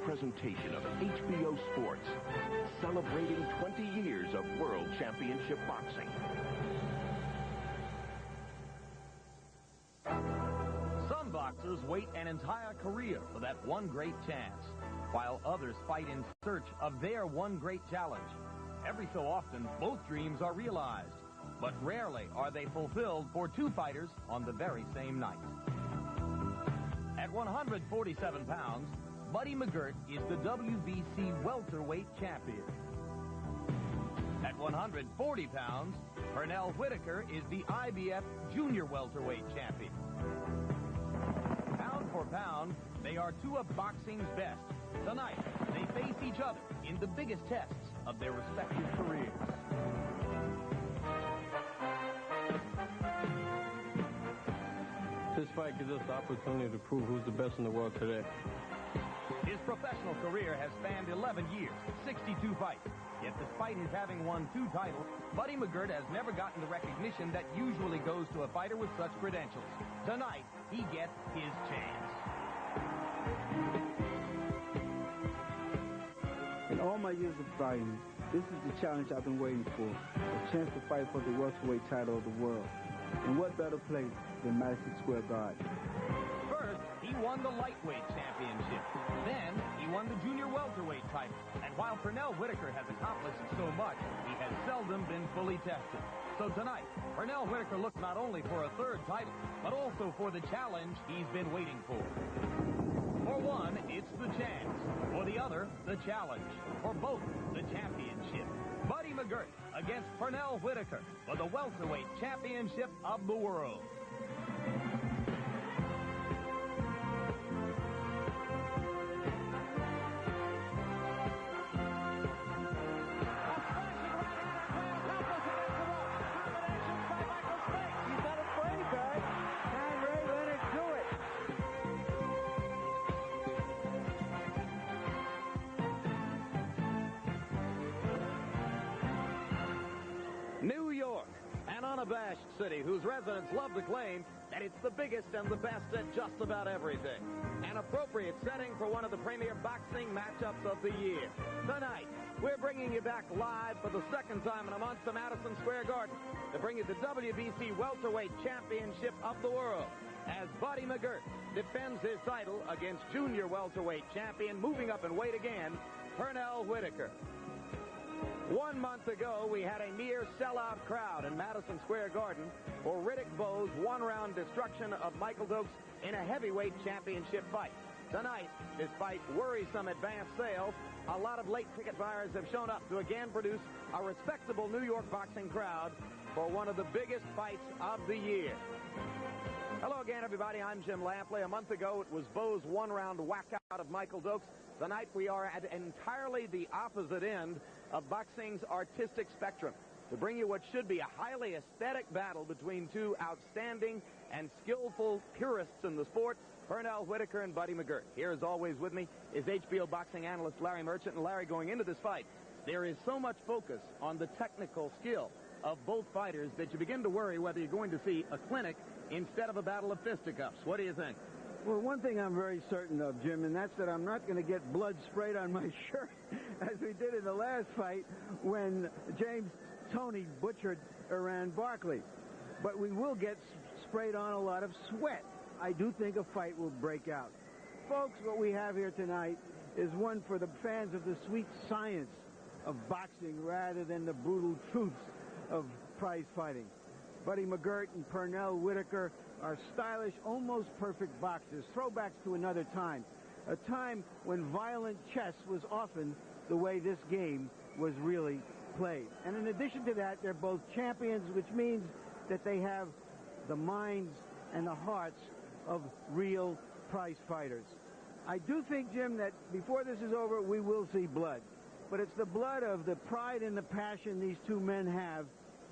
presentation of HBO Sports, celebrating 20 years of World Championship Boxing. Some boxers wait an entire career for that one great chance, while others fight in search of their one great challenge. Every so often, both dreams are realized, but rarely are they fulfilled for two fighters on the very same night. At 147 pounds, Buddy McGirt is the WBC welterweight champion. At 140 pounds, Pernell Whitaker is the IBF junior welterweight champion. Pound for pound, they are two of boxing's best. Tonight, they face each other in the biggest tests of their respective careers. This fight gives us the opportunity to prove who's the best in the world today. His professional career has spanned 11 years, 62 fights. Yet despite his having won 2 titles, Buddy McGirt has never gotten the recognition that usually goes to a fighter with such credentials. Tonight, he gets his chance. In all my years of fighting, this is the challenge I've been waiting for, a chance to fight for the welterweight title of the world. And what better place than Madison Square Garden? First, he won the lightweight championship. Then, he won the junior welterweight title. And while Pernell Whitaker has accomplished so much, he has seldom been fully tested. So tonight, Pernell Whitaker looks not only for a third title, but also for the challenge he's been waiting for. For one, it's the chance. For the other, the challenge. For both, the championship. Buddy McGirt against Pernell Whitaker for the welterweight championship of the world. New York, an unabashed city whose residents love to claim that it's the biggest and the best at just about everything. An appropriate setting for one of the premier boxing matchups of the year. Tonight, we're bringing you back live for the second time in a month to Madison Square Garden to bring you the WBC Welterweight Championship of the World as Buddy McGirt defends his title against junior welterweight champion, moving up in weight again, Pernell Whitaker. 1 month ago, we had a near sellout crowd in Madison Square Garden for Riddick Bowe's one-round destruction of Michael Dokes in a heavyweight championship fight. Tonight, despite worrisome advanced sales, a lot of late ticket buyers have shown up to again produce a respectable New York boxing crowd for one of the biggest fights of the year. Hello again, everybody. I'm Jim Lampley. A month ago, it was Bowe's one-round whack-out of Michael Dokes. Tonight, we are at entirely the opposite end of boxing's artistic spectrum to bring you what should be a highly aesthetic battle between two outstanding and skillful purists in the sport, Pernell Whitaker and Buddy McGirt. Here, as always, with me is HBO boxing analyst Larry Merchant. And Larry, going into this fight, there is so much focus on the technical skill of both fighters that you begin to worry whether you're going to see a clinic instead of a battle of fisticuffs. What do you think? Well, one thing I'm very certain of, Jim, and that's that I'm not going to get blood sprayed on my shirt as we did in the last fight when James Toney butchered Iran Barkley. But we will get sprayed on a lot of sweat. I do think a fight will break out. Folks, what we have here tonight is one for the fans of the sweet science of boxing rather than the brutal truths of prize fighting. Buddy McGirt and Pernell Whitaker are stylish, almost perfect boxers, throwbacks to another time, a time when violent chess was often the way this game was really played. And in addition to that, they're both champions, which means that they have the minds and the hearts of real prize fighters. I do think, Jim, that before this is over, we will see blood. But it's the blood of the pride and the passion these two men have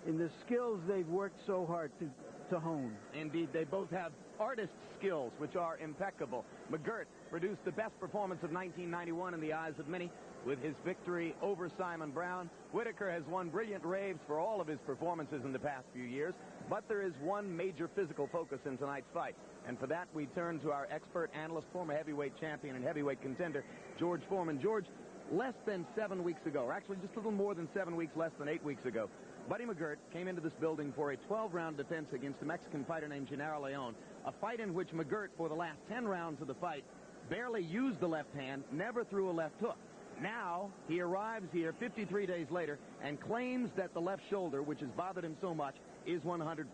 in the skills they've worked so hard to hone. Indeed, they both have artist skills, which are impeccable. McGirt produced the best performance of 1991 in the eyes of many. With his victory over Simon Brown, Whitaker has won brilliant raves for all of his performances in the past few years, but there is one major physical focus in tonight's fight. And for that, we turn to our expert analyst, former heavyweight champion and heavyweight contender, George Foreman. George, less than 7 weeks ago, or actually just a little more than 7 weeks, less than 8 weeks ago, Buddy McGirt came into this building for a 12-round defense against a Mexican fighter named Gennaro Leon, a fight in which McGirt, for the last 10 rounds of the fight, barely used the left hand, never threw a left hook. Now, he arrives here 53 days later and claims that the left shoulder, which has bothered him so much, is 100%.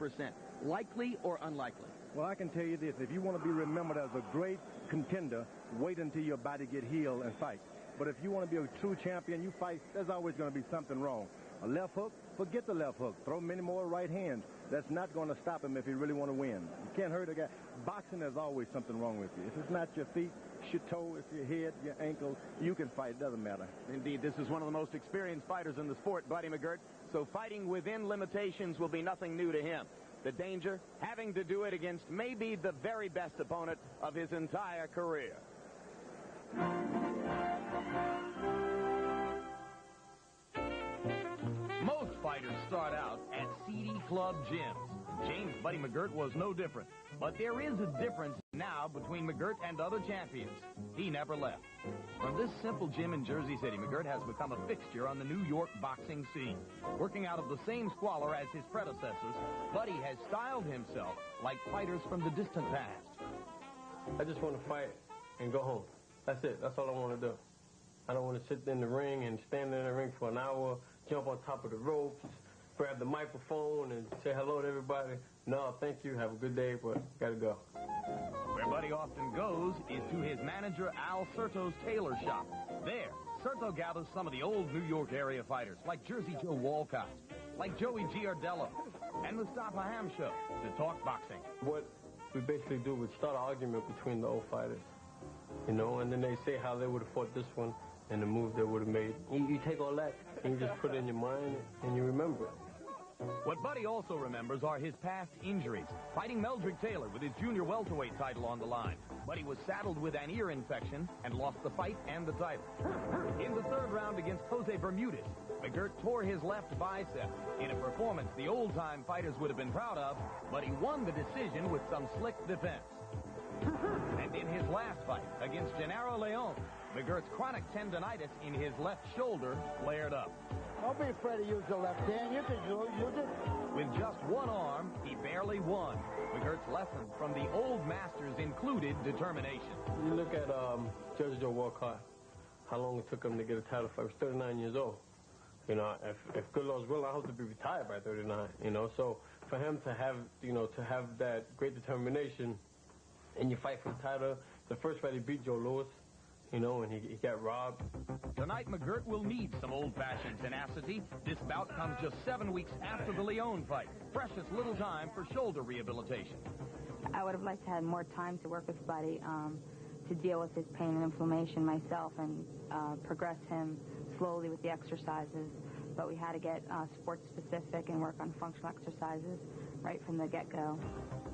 Likely or unlikely? Well, I can tell you this. If you want to be remembered as a great contender, wait until your body get healed and fight. But if you want to be a true champion, you fight, there's always going to be something wrong. A left hook, forget the left hook. Throw many more right hands. That's not going to stop him if you really want to win. You can't hurt a guy. Boxing, there's always something wrong with you. If it's not your feet, it's your toe, it's your head, your ankle, you can fight. It doesn't matter. Indeed, this is one of the most experienced fighters in the sport, Buddy McGirt, so fighting within limitations will be nothing new to him. The danger, having to do it against maybe the very best opponent of his entire career. Most fighters start out at seedy club gyms. James Buddy McGirt was no different. But there is a difference now between McGirt and other champions. He never left. From this simple gym in Jersey City, McGirt has become a fixture on the New York boxing scene. Working out of the same squalor as his predecessors, Buddy has styled himself like fighters from the distant past. I just want to fight and go home. That's it. That's all I want to do. I don't want to sit in the ring and stand in the ring for an hour, jump on top of the ropes, grab the microphone and say hello to everybody. No, thank you. Have a good day, but gotta go. Where Buddy often goes is to his manager Al Serto's tailor shop. There, Serto gathers some of the old New York area fighters, like Jersey Joe Walcott, like Joey Giardello, and Mustafa Hamsho, to talk boxing. What we basically do is start an argument between the old fighters, you know, and then they say how they would have fought this one and the move they would have made. You take all that and you just put it in your mind and you remember it. What Buddy also remembers are his past injuries. Fighting Meldrick Taylor with his junior welterweight title on the line. Buddy was saddled with an ear infection and lost the fight and the title. In the third round against Jose Bermudez, McGirt tore his left bicep in a performance the old-time fighters would have been proud of, but he won the decision with some slick defense. And in his last fight against Gennaro Leon, McGirt's chronic tendonitis in his left shoulder flared up. Don't be afraid to use the left hand. You can use it. With just one arm, he barely won. McGirt's lesson from the old masters included determination. You look at Jersey Joe Walcott, how long it took him to get a title fight. He was 39 years old. You know, if good Lord's will, I hope to be retired by 39, you know. So for him to have, you know, to have that great determination and you fight for the title, the first fight he beat Joe Louis, you know, and he got robbed. Tonight, McGirt will need some old-fashioned tenacity. This bout comes just 7 weeks after the Leon fight. Precious little time for shoulder rehabilitation. I would have liked to have more time to work with Buddy to deal with his pain and inflammation myself and progress him slowly with the exercises. But we had to get sport-specific and work on functional exercises right from the get-go.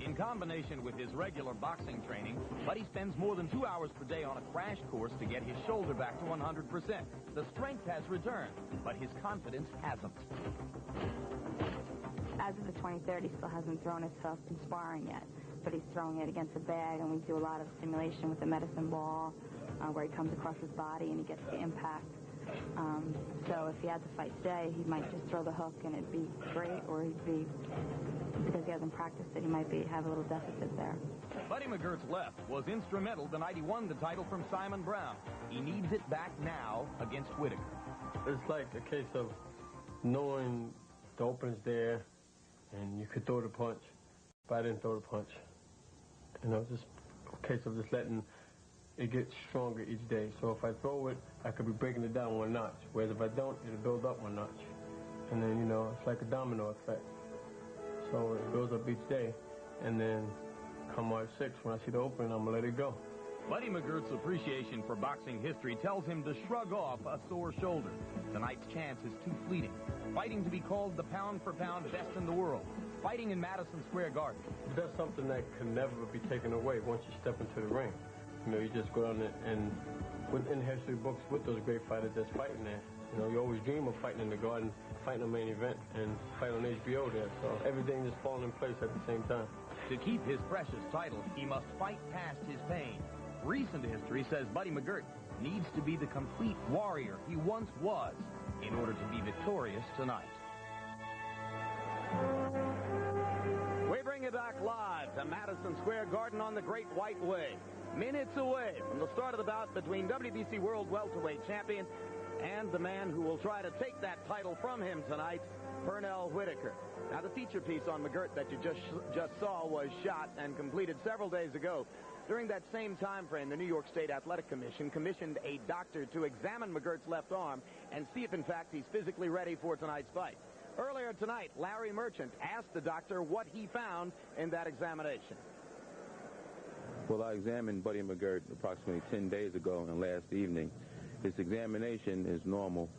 In combination with his regular boxing training, Buddy spends more than 2 hours per day on a crash course to get his shoulder back to 100%. The strength has returned, but his confidence hasn't. As of the 23rd, he still hasn't thrown his hook in sparring yet, but he's throwing it against a bag, and we do a lot of stimulation with the medicine ball, where he comes across his body and he gets the impact. So if he had to fight today, he might just throw the hook and it'd be great, or he'd be, because he hasn't practiced it, he might have a little deficit there. Buddy McGirt's left was instrumental the night he won the title from Simon Brown. He needs it back now against Whitaker. It's like a case of knowing the opening's there and you could throw the punch, but I didn't throw the punch. You know, just a case of just letting it get stronger each day. So if I throw it, I could be breaking it down one notch. Whereas if I don't, it'll build up one notch. And then, you know, it's like a domino effect. So it goes up each day. And then come March 6th, when I see the opening, I'm going to let it go. Buddy McGirt's appreciation for boxing history tells him to shrug off a sore shoulder. Tonight's chance is too fleeting. Fighting to be called the pound-for-pound best in the world. Fighting in Madison Square Garden. That's something that can never be taken away once you step into the ring. You know, you just go down there and in history books with those great fighters that's fighting there. You know, you always dream of fighting in the Garden, fighting a main event, and fight on HBO there. So everything just falling in place at the same time. To keep his precious title, he must fight past his pain. Recent history says Buddy McGirt needs to be the complete warrior he once was in order to be victorious tonight. We bring you back live to Madison Square Garden on the Great White Way. Minutes away from the start of the bout between WBC World Welterweight Champion and the man who will try to take that title from him tonight, Pernell Whitaker. Now, the feature piece on McGirt that you just saw was shot and completed several days ago. During that same time frame, the New York State Athletic Commission commissioned a doctor to examine McGirt's left arm and see if, in fact, he's physically ready for tonight's fight. Earlier tonight, Larry Merchant asked the doctor what he found in that examination. Well, I examined Buddy McGirt approximately 10 days ago and last evening. His examination is normal.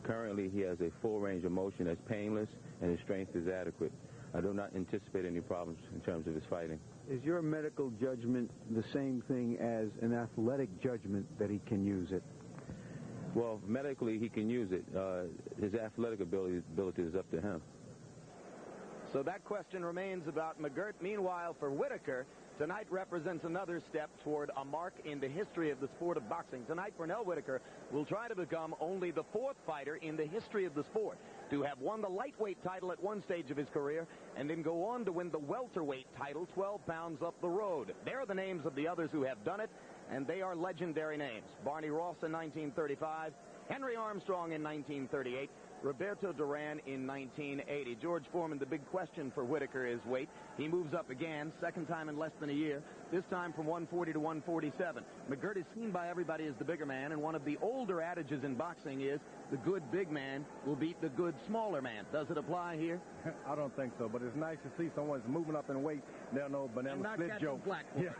Currently, he has a full range of motion that's painless, and his strength is adequate. I do not anticipate any problems in terms of his fighting. Is your medical judgment the same thing as an athletic judgment that he can use it? Well, medically, he can use it. His athletic ability is up to him. So that question remains about McGirt. Meanwhile, for Whitaker, tonight represents another step toward a mark in the history of the sport of boxing. Tonight, Pernell Whitaker will try to become only the fourth fighter in the history of the sport to have won the lightweight title at one stage of his career and then go on to win the welterweight title 12 pounds up the road. There are the names of the others who have done it, and they are legendary names. Barney Ross in 1935, Henry Armstrong in 1938, Roberto Duran in 1980. George Foreman, the big question for Whitaker is weight. He moves up again, second time in less than a year, this time from 140 to 147. McGirt is seen by everybody as the bigger man, and one of the older adages in boxing is the good big man will beat the good smaller man. Does it apply here? I don't think so, but it's nice to see someone's moving up in weight. There are no banana split jokes.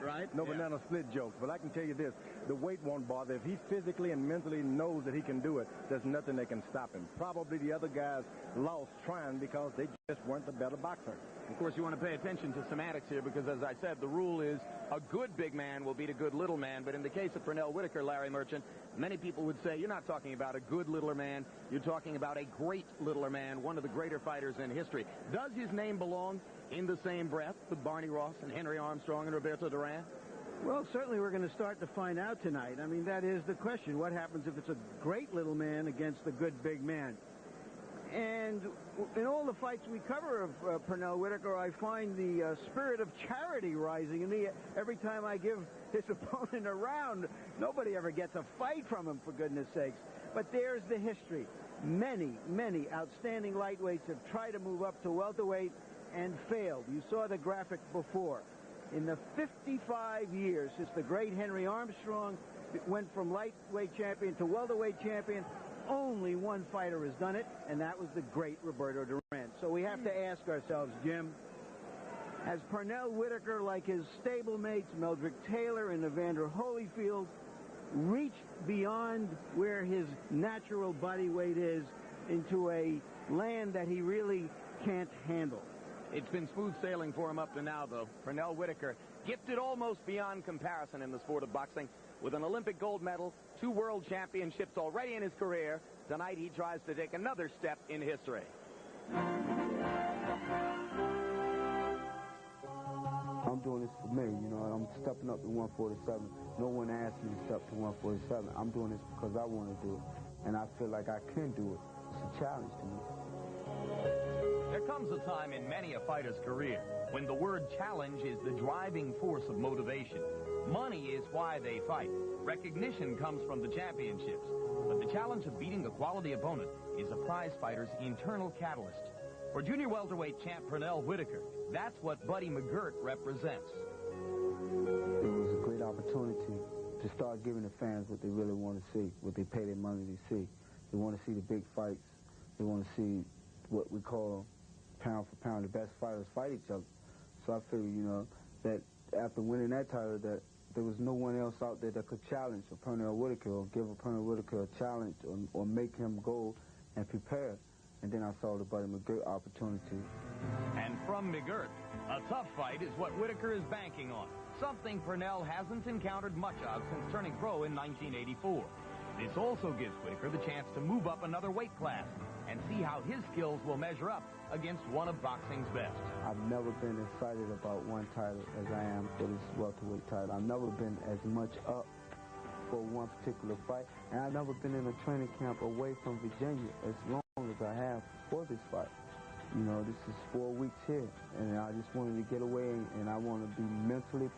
Right? No banana split jokes. But I can tell you this, the weight won't bother. If he physically and mentally knows that he can do it, there's nothing that can stop him. Probably the other guys lost trying because they just weren't the better boxer. Of course, you want to pay attention to semantics here because, as I said, the rule is a good big man will beat a good little man. But in the case of Pernell Whitaker, Larry Merchant, many people would say you're not talking about a good littler man. You're talking about a great littler man, one of the greater fighters in history. Does his name belong in the same breath with Barney Ross and Henry Armstrong and Roberto Duran? Well, certainly we're going to start to find out tonight. I mean, that is the question. What happens if it's a great little man against the good big man? And in all the fights we cover of Pernell Whitaker, I find the spirit of charity rising in me. Every time I give his opponent a round, nobody ever gets a fight from him, for goodness sakes. But there's the history. Many, many outstanding lightweights have tried to move up to welterweight and failed. You saw the graphic before. In the 55 years since the great Henry Armstrong went from lightweight champion to welterweight champion, only one fighter has done it, and that was the great Roberto Duran. So we have to ask ourselves, Jim, has Pernell Whitaker, like his stablemates Meldrick Taylor and Evander Holyfield, reached beyond where his natural body weight is into a land that he really can't handle? It's been smooth sailing for him up to now, though. Pernell Whitaker, gifted almost beyond comparison in the sport of boxing, with an Olympic gold medal, 2 world championships already in his career. Tonight he tries to take another step in history. I'm doing this for me, you know. I'm stepping up to 147. No one asked me to step to 147. I'm doing this because I want to do it, and I feel like I can do it. It's a challenge to me. There comes a time in many a fighter's career when the word challenge is the driving force of motivation. Money is why they fight. Recognition comes from the championships. But the challenge of beating a quality opponent is a prize fighter's internal catalyst. For junior welterweight champ Pernell Whitaker, that's what Buddy McGirt represents. It was a great opportunity to start giving the fans what they really want to see, what they pay their money to see. They want to see the big fights. They want to see what we call pound for pound, the best fighters fight each other. So I figure, you know, that after winning that title, that there was no one else out there that could challenge a Pernell Whitaker or give a Pernell Whitaker a challenge or make him go and prepare And then I saw the Buddy McGirt opportunity. And from McGirt, a tough fight is what Whitaker is banking on, something Pernell hasn't encountered much of since turning pro in 1984. This also gives Whitaker the chance to move up another weight class and see how his skills will measure up against one of boxing's best. I've never been excited about one title as I am for this welterweight title. I've never been as much up for one particular fight, and I've never been in a training camp away from Virginia as long as I have for this fight. You know, this is 4 weeks here, and I just wanted to get away, and I want to be mentally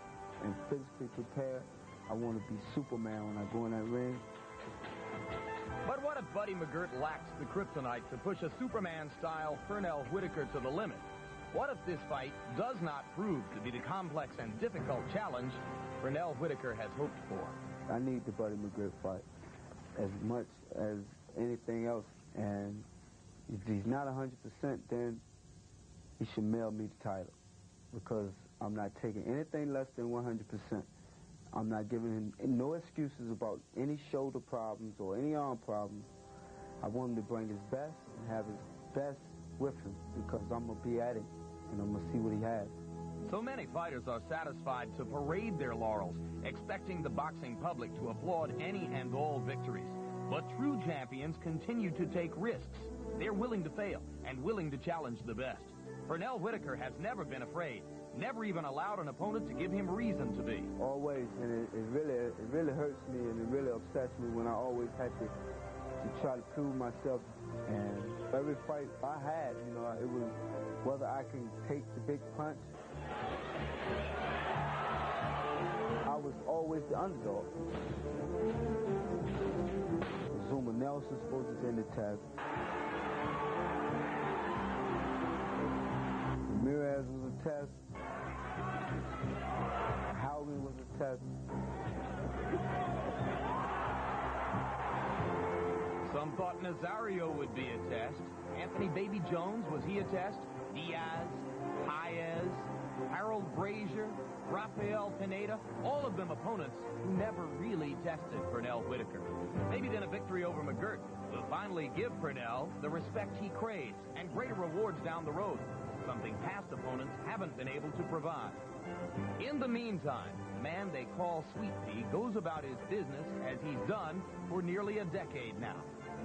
and physically prepared. I want to be Superman when I go in that ring. But what if Buddy McGirt lacks the kryptonite to push a Superman-style Pernell Whitaker to the limit? What if this fight does not prove to be the complex and difficult challenge Pernell Whitaker has hoped for? I need the Buddy McGirt fight as much as anything else, and if he's not 100%, then he should mail me the title, because I'm not taking anything less than 100%. I'm not giving him no excuses about any shoulder problems or any arm problems. I want him to bring his best and have his best with him, because I'm going to be at it, and I'm going to see what he has. So many fighters are satisfied to parade their laurels, expecting the boxing public to applaud any and all victories. But true champions continue to take risks. They're willing to fail and willing to challenge the best. Pernell Whitaker has never been afraid, never even allowed an opponent to give him reason to be. Always, and it really hurts me, and it really upsets me when I always had to try to prove myself. And every fight I had, you know, it was whether I can take the big punch. I was always the underdog. Zuma Nelson's supposed to be in the test. Ramirez was a test. Howley was a test. Some thought Nazario would be a test. Anthony Baby Jones, was he a test? Diaz, Paez, Harold Brazier, Rafael Pineda, all of them opponents who never really tested Pernell Whitaker. Maybe then a victory over McGirt will finally give Pernell the respect he craves and greater rewards down the road, something past opponents haven't been able to provide. In the meantime, the man they call Sweet Pea goes about his business as he's done for nearly a decade now,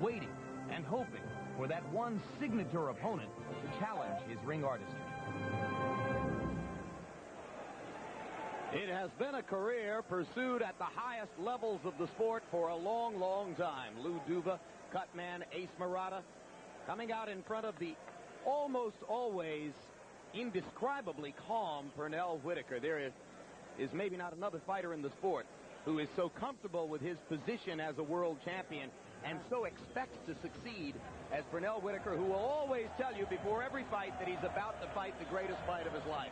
waiting and hoping for that one signature opponent to challenge his ring artistry. It has been a career pursued at the highest levels of the sport for a long, long time. Lou Duva, Cutman, Ace Murata, coming out in front of the almost always indescribably calm Pernell Whitaker. There is maybe not another fighter in the sport who is so comfortable with his position as a world champion and so expects to succeed as Pernell Whitaker, who will always tell you before every fight that he's about to fight the greatest fight of his life.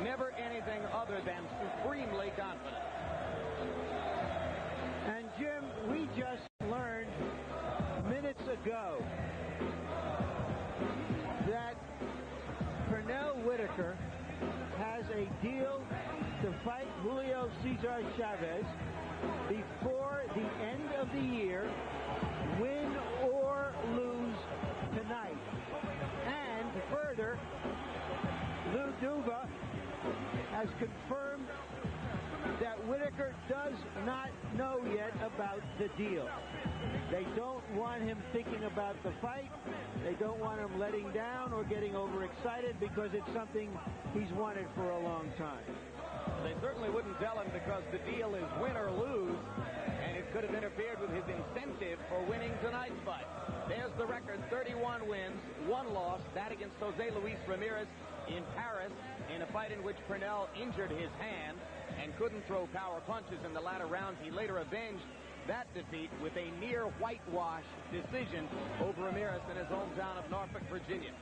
Never anything other than supremely confident. And Jim, we just learned minutes ago that Pernell Whitaker has a deal to fight Julio Cesar Chavez before the end of the year, win or lose tonight. And further, Lou Duva has confirmed that Whitaker does not know yet about the deal. They don't want him thinking about the fight. They don't want him letting down or getting overexcited, because it's something he's wanted for a long time. They certainly wouldn't tell him, because the deal is win or lose, and it could have interfered with his incentive for winning tonight's fight. There's the record: 31 wins, 1 loss, that against Jose Luis Ramirez in Paris, in a fight in which Pernell injured his hand and couldn't throw power punches in the latter rounds. He later avenged that defeat with a near whitewash decision over Ramirez in his hometown of Norfolk, Virginia.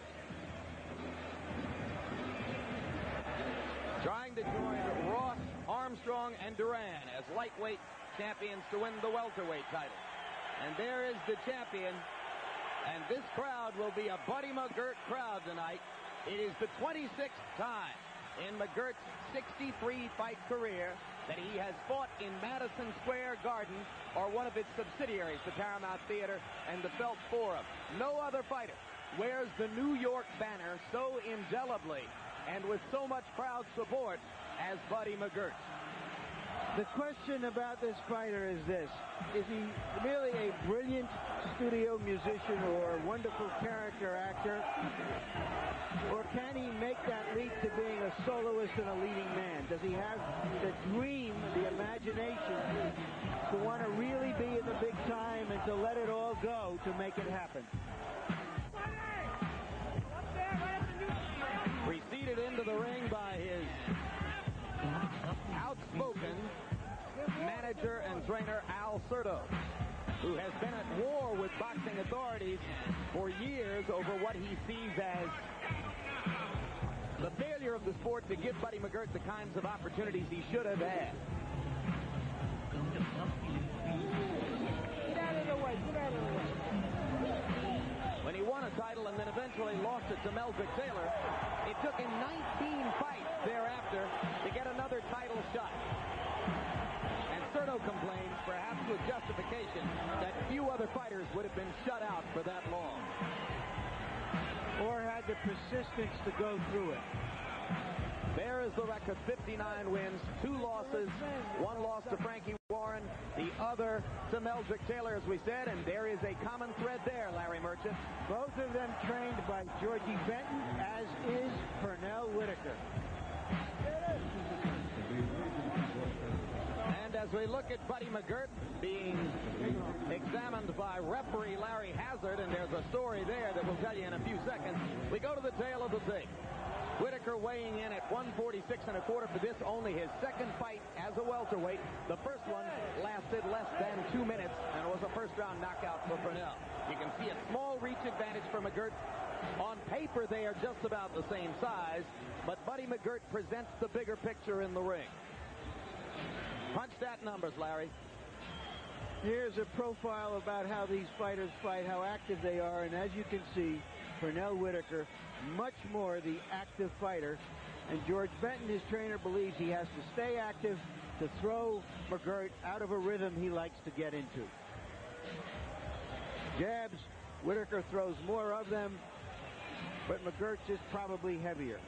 Trying to join Ross, Armstrong, and Duran as lightweight champions to win the welterweight title. And there is the champion, and this crowd will be a Buddy McGirt crowd tonight. It is the 26th time in McGirt's 63-fight career that he has fought in Madison Square Garden or one of its subsidiaries, the Paramount Theater and the Felt Forum. No other fighter wears the New York banner so indelibly and with so much crowd support as Buddy McGirt. The question about this fighter is this: is he merely a brilliant studio musician or a wonderful character actor, or can he make that leap to being a soloist and a leading man? Does he have the dream, the imagination to want to really be in the big time and to let it all go to make it happen? Preceded into the ring by his outspoken manager and trainer Al Certo, who has been at war with boxing authorities for years over what he sees as the failure of the sport to give Buddy McGirt the kinds of opportunities he should have had. Get out of the way, get out of the way. When he won a title and then eventually lost it to McGirt Taylor, it took him 19 fights thereafter to get another title shot. And Certo complains, perhaps with justification, that few other fighters would have been shut out for that long. Or had the persistence to go through it. There is the record: 59 wins, 2 losses, 1 loss to Frankie Warren, the other to McGirt Taylor, as we said, and there is a common thread there, Larry Merchant. Both of them trained by Georgie Benton, as is Pernell Whitaker. And as we look at Buddy McGirt being examined by referee Larry Hazard, and there's a story there that we'll tell you in a few seconds, we go to the tail of the tape. Whitaker weighing in at 146 1/4 for this, only his second fight as a welterweight. The first one lasted less than 2 minutes, and it was a first-round knockout for Pernell. You can see a small reach advantage for McGirt. On paper, they are just about the same size, but Buddy McGirt presents the bigger picture in the ring. Punch that numbers, Larry. Here's a profile about how these fighters fight, how active they are, and as you can see, Pernell Whitaker, much more the active fighter, and George Benton, his trainer, believes he has to stay active to throw McGirt out of a rhythm he likes to get into. Jabs, Whitaker throws more of them, but McGirt's is probably heavier.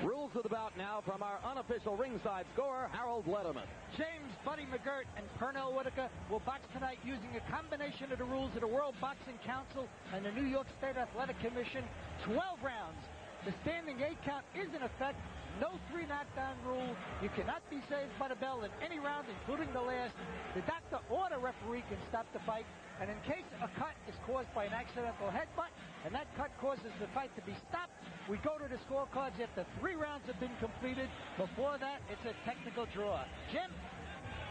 Rules of the bout now from our unofficial ringside scorer, Harold Letterman. James Buddy McGirt and Pernell Whitaker will box tonight using a combination of the rules of the World Boxing Council and the New York State Athletic Commission. 12 rounds. The standing 8 count is in effect. No 3 knockdown rule. You cannot be saved by the bell in any round, including the last. The doctor or the referee can stop the fight. And in case a cut is caused by an accidental headbutt, and that cut causes the fight to be stopped, we go to the scorecards after 3 rounds have been completed. Before that, it's a technical draw. Jim?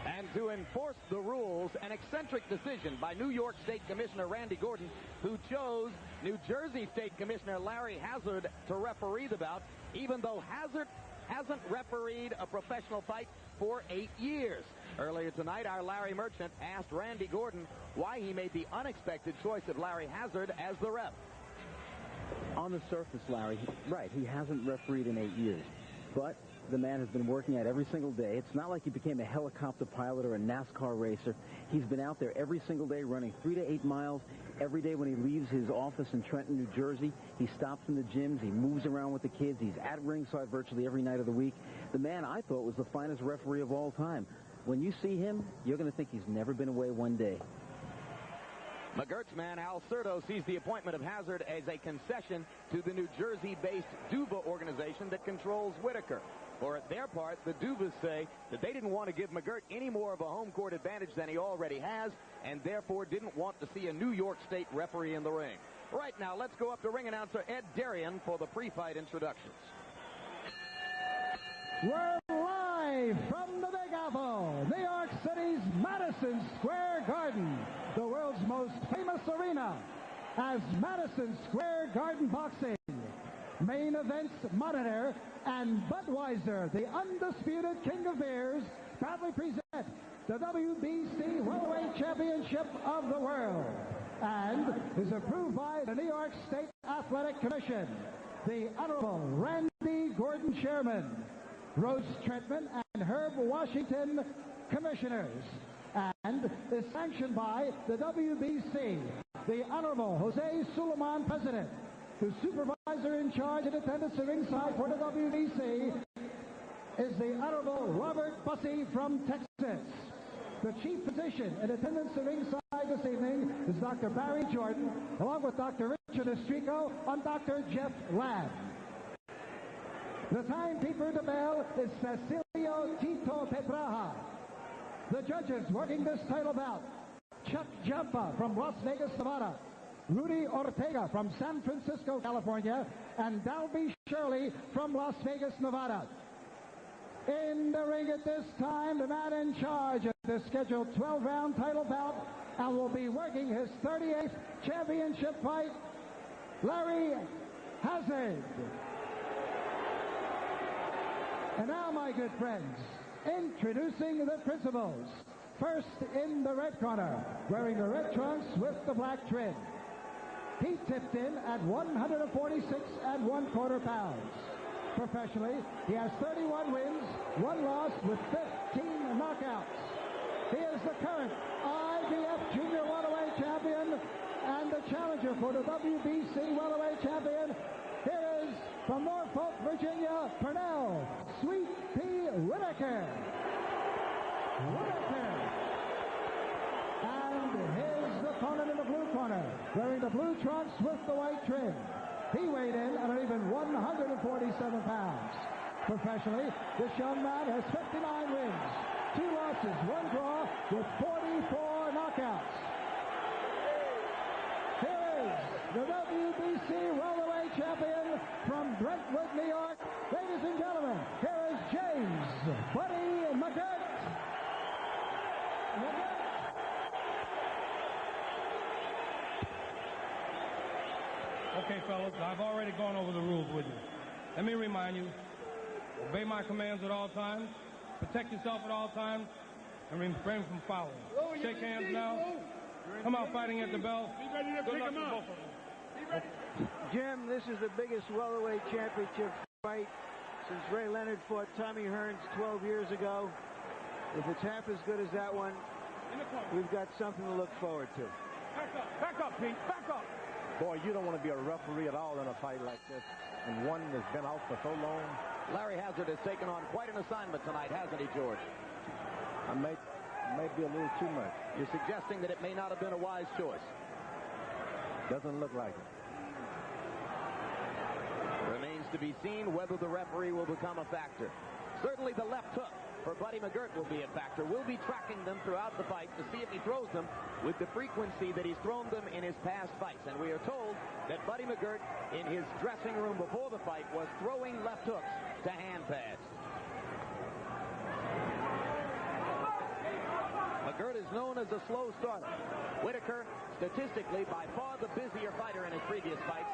And to enforce the rules, an eccentric decision by New York State Commissioner Randy Gordon, who chose New Jersey State Commissioner Larry Hazard to referee the bout, even though Hazard hasn't refereed a professional fight for 8 years. Earlier tonight, our Larry Merchant asked Randy Gordon why he made the unexpected choice of Larry Hazard as the ref. On the surface, Larry, right, he hasn't refereed in 8 years. But the man has been working out every single day. It's not like he became a helicopter pilot or a NASCAR racer. He's been out there every single day running 3 to 8 miles. Every day when he leaves his office in Trenton, New Jersey, he stops in the gyms. He moves around with the kids. He's at ringside virtually every night of the week. The man, I thought, was the finest referee of all time. When you see him, you're going to think he's never been away one day. McGirt's man, Al Certo, sees the appointment of Hazard as a concession to the New Jersey-based Duva organization that controls Whitaker. For their part, the Duvas say that they didn't want to give McGirt any more of a home court advantage than he already has, and therefore didn't want to see a New York State referee in the ring. Right now, let's go up to ring announcer Ed Darien for the pre-fight introductions. We're live from the Big Apple, New York City's Madison Square Garden, the world's most famous arena, as Madison Square Garden Boxing. Main Events Monitor and Budweiser, the undisputed king of beers, proudly present the WBC Welterweight Championship of the World, and is approved by the New York State Athletic Commission. the Honorable Randy Gordon, Chairman, Rose Trentman and Herb Washington, Commissioners, and is sanctioned by the WBC, the Honorable Jose Suleiman, President. The supervisor in charge of attendance at ringside for the WBC is the Honorable Robert Bussey from Texas. The chief physician in attendance at ringside this evening is Dr. Barry Jordan, along with Dr. Richard Estrico and Dr. Jeff Ladd. The timekeeper at the bell is Cecilio Tito Petraja. The judges working this title bout: Chuck Jampa from Las Vegas, Nevada, Rudy Ortega from San Francisco, California, and Dalby Shirley from Las Vegas, Nevada. In the ring at this time, the man in charge of the scheduled 12-round title bout and will be working his 38th championship fight, Larry Hazard. And now, my good friends, introducing the principals. First, in the red corner, wearing the red trunks with the black trim. He tipped in at 146 1/4 pounds. Professionally, he has 31 wins, 1 loss with 15 knockouts. He is the current IBF Junior Welterweight Champion and the challenger for the WBC Welterweight Champion. Here is, from Norfolk, Virginia, Pernell, Sweet Pea Whitaker. And his opponent in the blue corner, wearing the blue trunks with the white trim. He weighed in at an even 147 pounds. Professionally, this young man has 59 wins, 2 losses, 1 draw, with 44 knockouts. Here is the WBC Welterweight Champion from Brentwood, New York. Ladies and gentlemen, here is James Buddy McGirt. Okay, fellas, I've already gone over the rules with you. Let me remind you, obey my commands at all times, protect yourself at all times, and refrain from fouling. Shake hands now. Come out fighting at the bell. Good luck to both of them. Jim, this is the biggest welterweight championship fight since Ray Leonard fought Tommy Hearns 12 years ago. If it's half as good as that one, we've got something to look forward to. Back up, Pete. Back up. Boy, you don't want to be a referee at all in a fight like this, and one that's been out for so long. Larry Hazard has taken on quite an assignment tonight, hasn't he, George? I may be a little too much. You're suggesting that it may not have been a wise choice. Doesn't look like it. Remains to be seen whether the referee will become a factor. Certainly the left hook for Buddy McGirt will be a factor. We'll be tracking them throughout the fight to see if he throws them with the frequency that he's thrown them in his past fights. And we are told that Buddy McGirt, in his dressing room before the fight, was throwing left hooks to hand pads. McGirt is known as a slow starter. Whitaker, statistically, by far the busier fighter in his previous fights.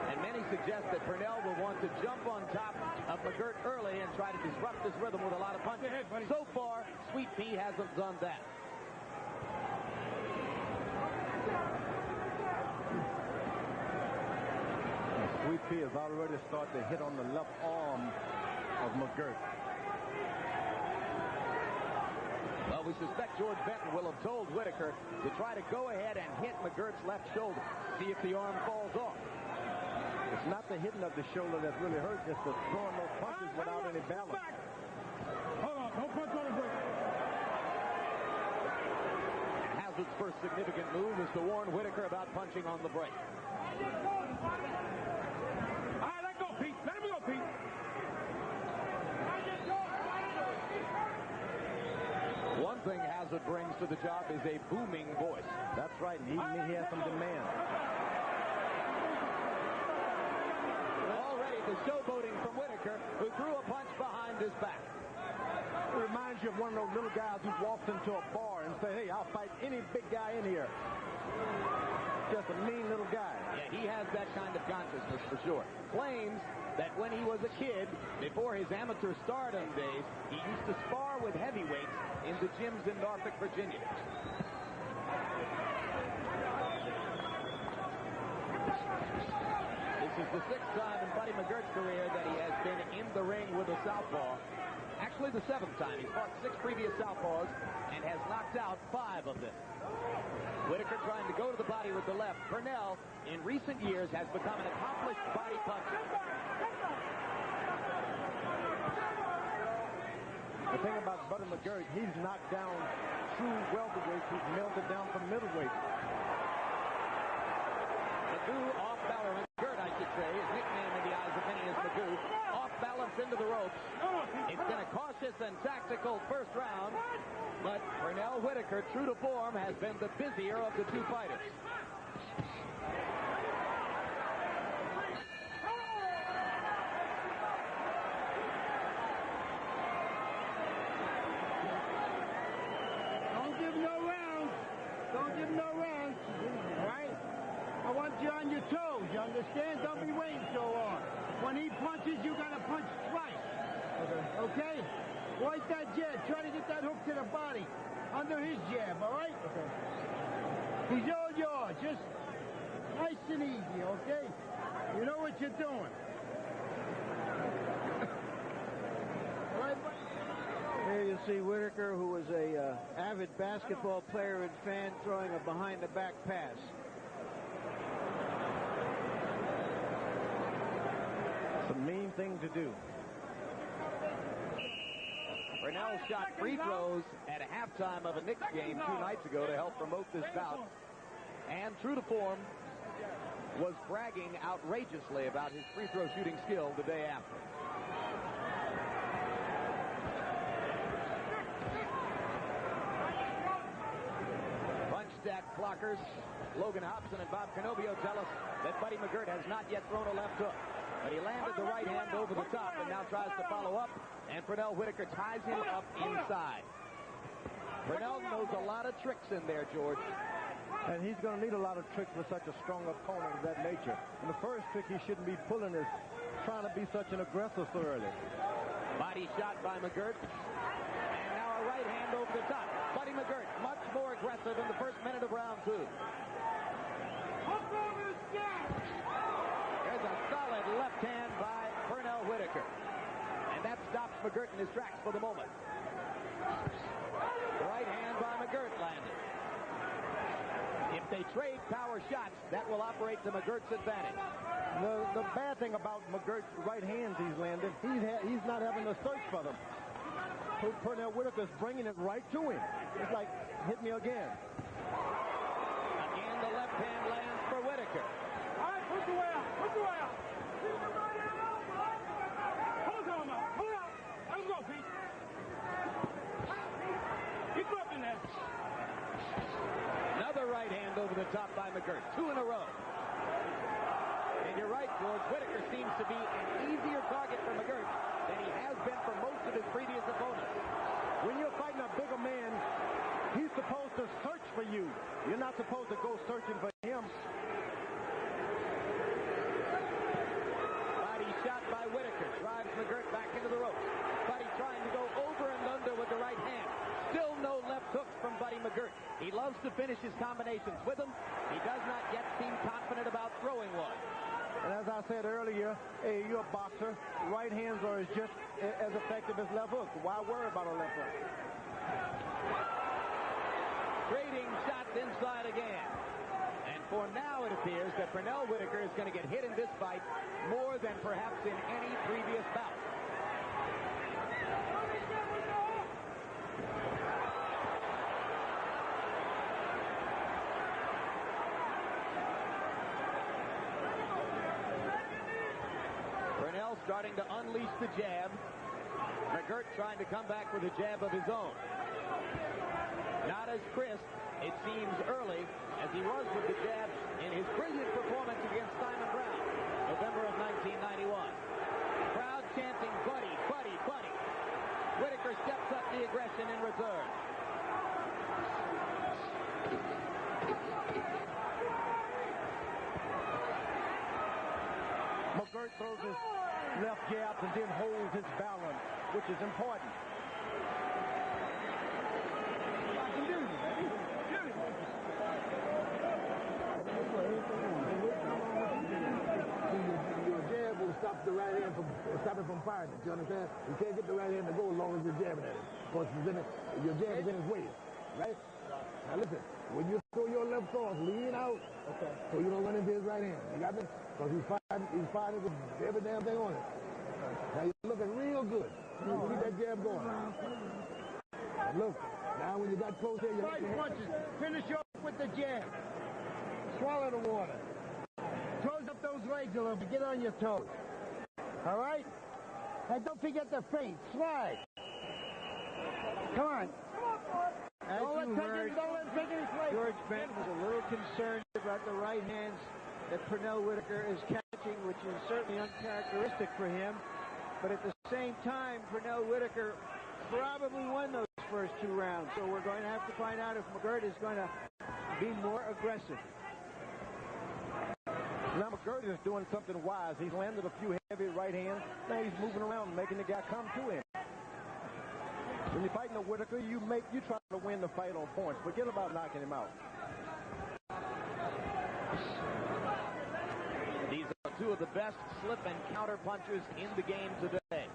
And many suggest that Pernell will want to jump on top of McGirt early and try to disrupt his rhythm with a lot of punches. So far, Sweet Pea hasn't done that. Sweet Pea has already started to hit on the left arm of McGirt. Well, we suspect George Benton will have told Whitaker to try to go ahead and hit McGirt's left shoulder, see if the arm falls off. It's not the hitting of the shoulder that really hurt, just the throwing those punches without any balance. Hold on, don't punch on the break. Hazard's first significant move is to warn Whitaker about punching on the break. All right, let go, Pete. Let him go, Pete. One thing Hazard brings to the job is a booming voice. That's right, and he has some demand. Already the showboating from Whitaker, who threw a punch behind his back. It reminds you of one of those little guys who walks into a bar and say, hey, I'll fight any big guy in here. Just a mean little guy. Yeah, he has that kind of consciousness for sure. Claims that when he was a kid, before his amateur stardom days, he used to spar with heavyweights in the gyms in Norfolk, Virginia. This is the 6th time in Buddy McGirt's career that he has been in the ring with a southpaw. Actually, the 7th time. He's fought 6 previous southpaws and has knocked out 5 of them. Whitaker trying to go to the body with the left. Pernell, in recent years, has become an accomplished body puncher. The thing about Buddy McGirt, he's knocked down true welterweights. He's melted down from middleweight. Magoo off balance. McGirt, I should say. His nickname in the eyes of many is Magoo. Off balance into the ropes. It's been a cautious and tactical first round, but Pernell Whitaker, true to form, has been the busier of the 2 fighters. Don't give no rounds. Don't give no rounds. All right? I want you on your toes, you understand? Don't be waiting so long. When he punches, you got to punch twice. Okay? Right that jab. Try to get that hook to the body. Under his jab, all right? Okay. He's all yours. Just nice and easy, okay? You know what you're doing. All right, buddy? Here you see Whitaker, who was a avid basketball player and fan, throwing a behind-the-back pass. It's a mean thing to do. Pernell shot free throws at a halftime of a Knicks game 2 nights ago to help promote this bout. And true to form, was bragging outrageously about his free throw shooting skill the day after. Bunch stack blockers. Logan Hobson and Bob Canobio tell us that Buddy McGirt has not yet thrown a left hook. But he landed the right hand over the top and now tries to follow up. And Pernell Whitaker ties him up inside. Pernell knows a lot of tricks in there, George. And he's going to need a lot of tricks with such a strong opponent of that nature. And the first trick he shouldn't be pulling is trying to be such an aggressor so early. Body shot by McGirt. And now a right hand over the top. Buddy McGirt, much more aggressive in the first minute of round 2. There's a solid left hand by Pernell Whitaker. And that stops McGirt in his tracks for the moment. Right hand by McGirt landed. If they trade power shots, that will operate to McGirt's advantage. The bad thing about McGirt's right hands he's landed, he's not having to search for them. Pernell Whitaker's bringing it right to him. It's like, hit me again. Again, the left hand lands for Whitaker. All right, push your way out. Push your way out. Pull his arm out. Pull it out. Let him go, Pete. Keep gripping that. Another right hand over the top by McGirt. 2 in a row. And you're right, George. Whitaker seems to be an easier target for McGirt than he has been for most of his previous opponents. When you're fighting a bigger man, he's supposed to search for you. You're not supposed to go searching for him. Body shot by Whitaker. Drives McGirt back into the ropes. Buddy trying to go over and under with the right hand. Still no left hooks from Buddy McGirt. He loves to finish his combinations with them. He does not yet seem confident about throwing one. And as I said earlier, hey, you're a boxer. Right hands are just as effective as left hooks. Why worry about a left hook? Trading shots inside again. And for now, it appears that Pernell Whitaker is going to get hit in this fight more than perhaps in any previous bout. Pernell starting to unleash the jab. McGirt trying to come back with a jab of his own. Not as crisp, it seems, early as he was with the jab in his brilliant performance against Simon Brown, November of 1991. Crowd chanting, Buddy, Buddy, Buddy. Whitaker steps up the aggression in return. McGirt throws his left jab and then holds his balance, which is important. from firing it. You understand? You can't get the right hand to go as long as you're jabbing at it. Because your jab is in his way, right? Now listen, when you throw your left cross, lean out, so you don't run into his right hand. You got me? Because he's firing it with every damn thing on it. Now you're looking real good. You keep that jab going. And look, now when you got close here, you're looking punches. Finish off with the jab. Swallow the water. Close up those legs a little bit. Get on your toes. All right? And don't forget the feint. Slide. Come on. As don't let him take any place. George Benton was a little concerned about the right hands that Pernell Whitaker is catching, which is certainly uncharacteristic for him. But at the same time, Pernell Whitaker probably won those first 2 rounds. So we're going to have to find out if McGirt is going to be more aggressive. Now McGirt is doing something wise. He's landed a few heavy right hands. Now he's moving around, making the guy come to him. When you're fighting a Whitaker, you try to win the fight on points. Forget about knocking him out. These are 2 of the best slip and counter punchers in the game today.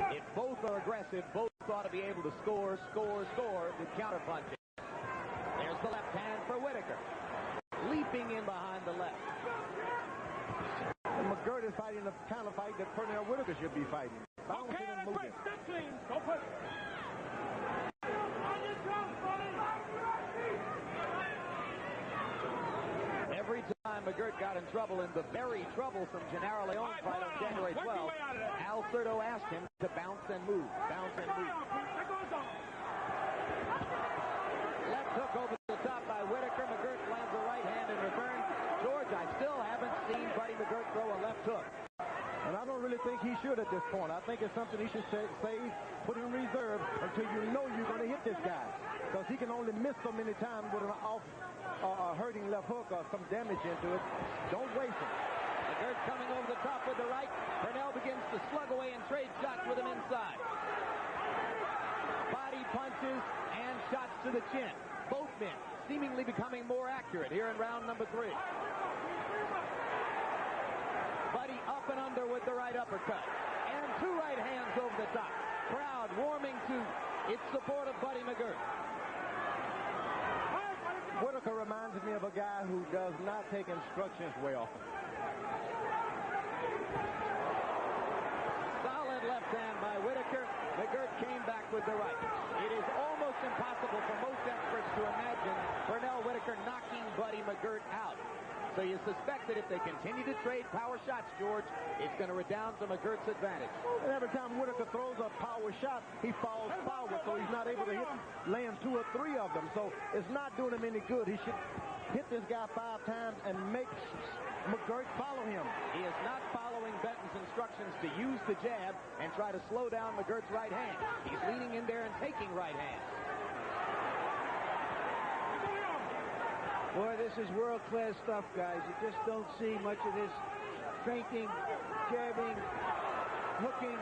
If both are aggressive, both ought to be able to score with counter punching. There's the left hand for Whitaker. Leaping in behind the left. And McGirt is fighting the kind of fight that Pernell Whitaker should be fighting. Okay, quick, clean. Go put it. Every time McGirt got in trouble in the very troublesome Gennaro Leone fight on January 12th, Al Certo asked him to bounce and move. Bounce and move. Left hook over the top by Whitaker. McGirt lands a right hand in return. George, I still haven't seen Buddy McGirt throw a left hook. And I don't really think he should at this point. I think it's something he should save, put in reserve until you know you're going to hit this guy. Because he can only miss so many times with an off hurting left hook or some damage into it. Don't waste it. McGirt coming over the top with the right. Pernell begins to slug away and trade shots with him inside. Body punches and shots to the chin. Both men seemingly becoming more accurate here in round number 3. Buddy up and under with the right uppercut. And 2 right hands over the top. Crowd warming to its support of Buddy McGirt. Whitaker reminds me of a guy who does not take instructions way often. Solid left hand by Whitaker. McGirt came back with the right. It is almost impossible for most experts to imagine Pernell Whitaker knocking Buddy McGirt out. So you suspect that if they continue to trade power shots, George, it's going to redound to McGirt's advantage. And every time Whitaker throws a power shot, he falls forward, so he's not able to land 2 or 3 of them. So it's not doing him any good. He should hit this guy 5 times and make McGirt follow him. He is not following Benton's instructions to use the jab and try to slow down McGirt's right hand. He's leaning in there and taking right hands. Boy, this is world-class stuff, guys. You just don't see much of this feinting, jabbing, hooking.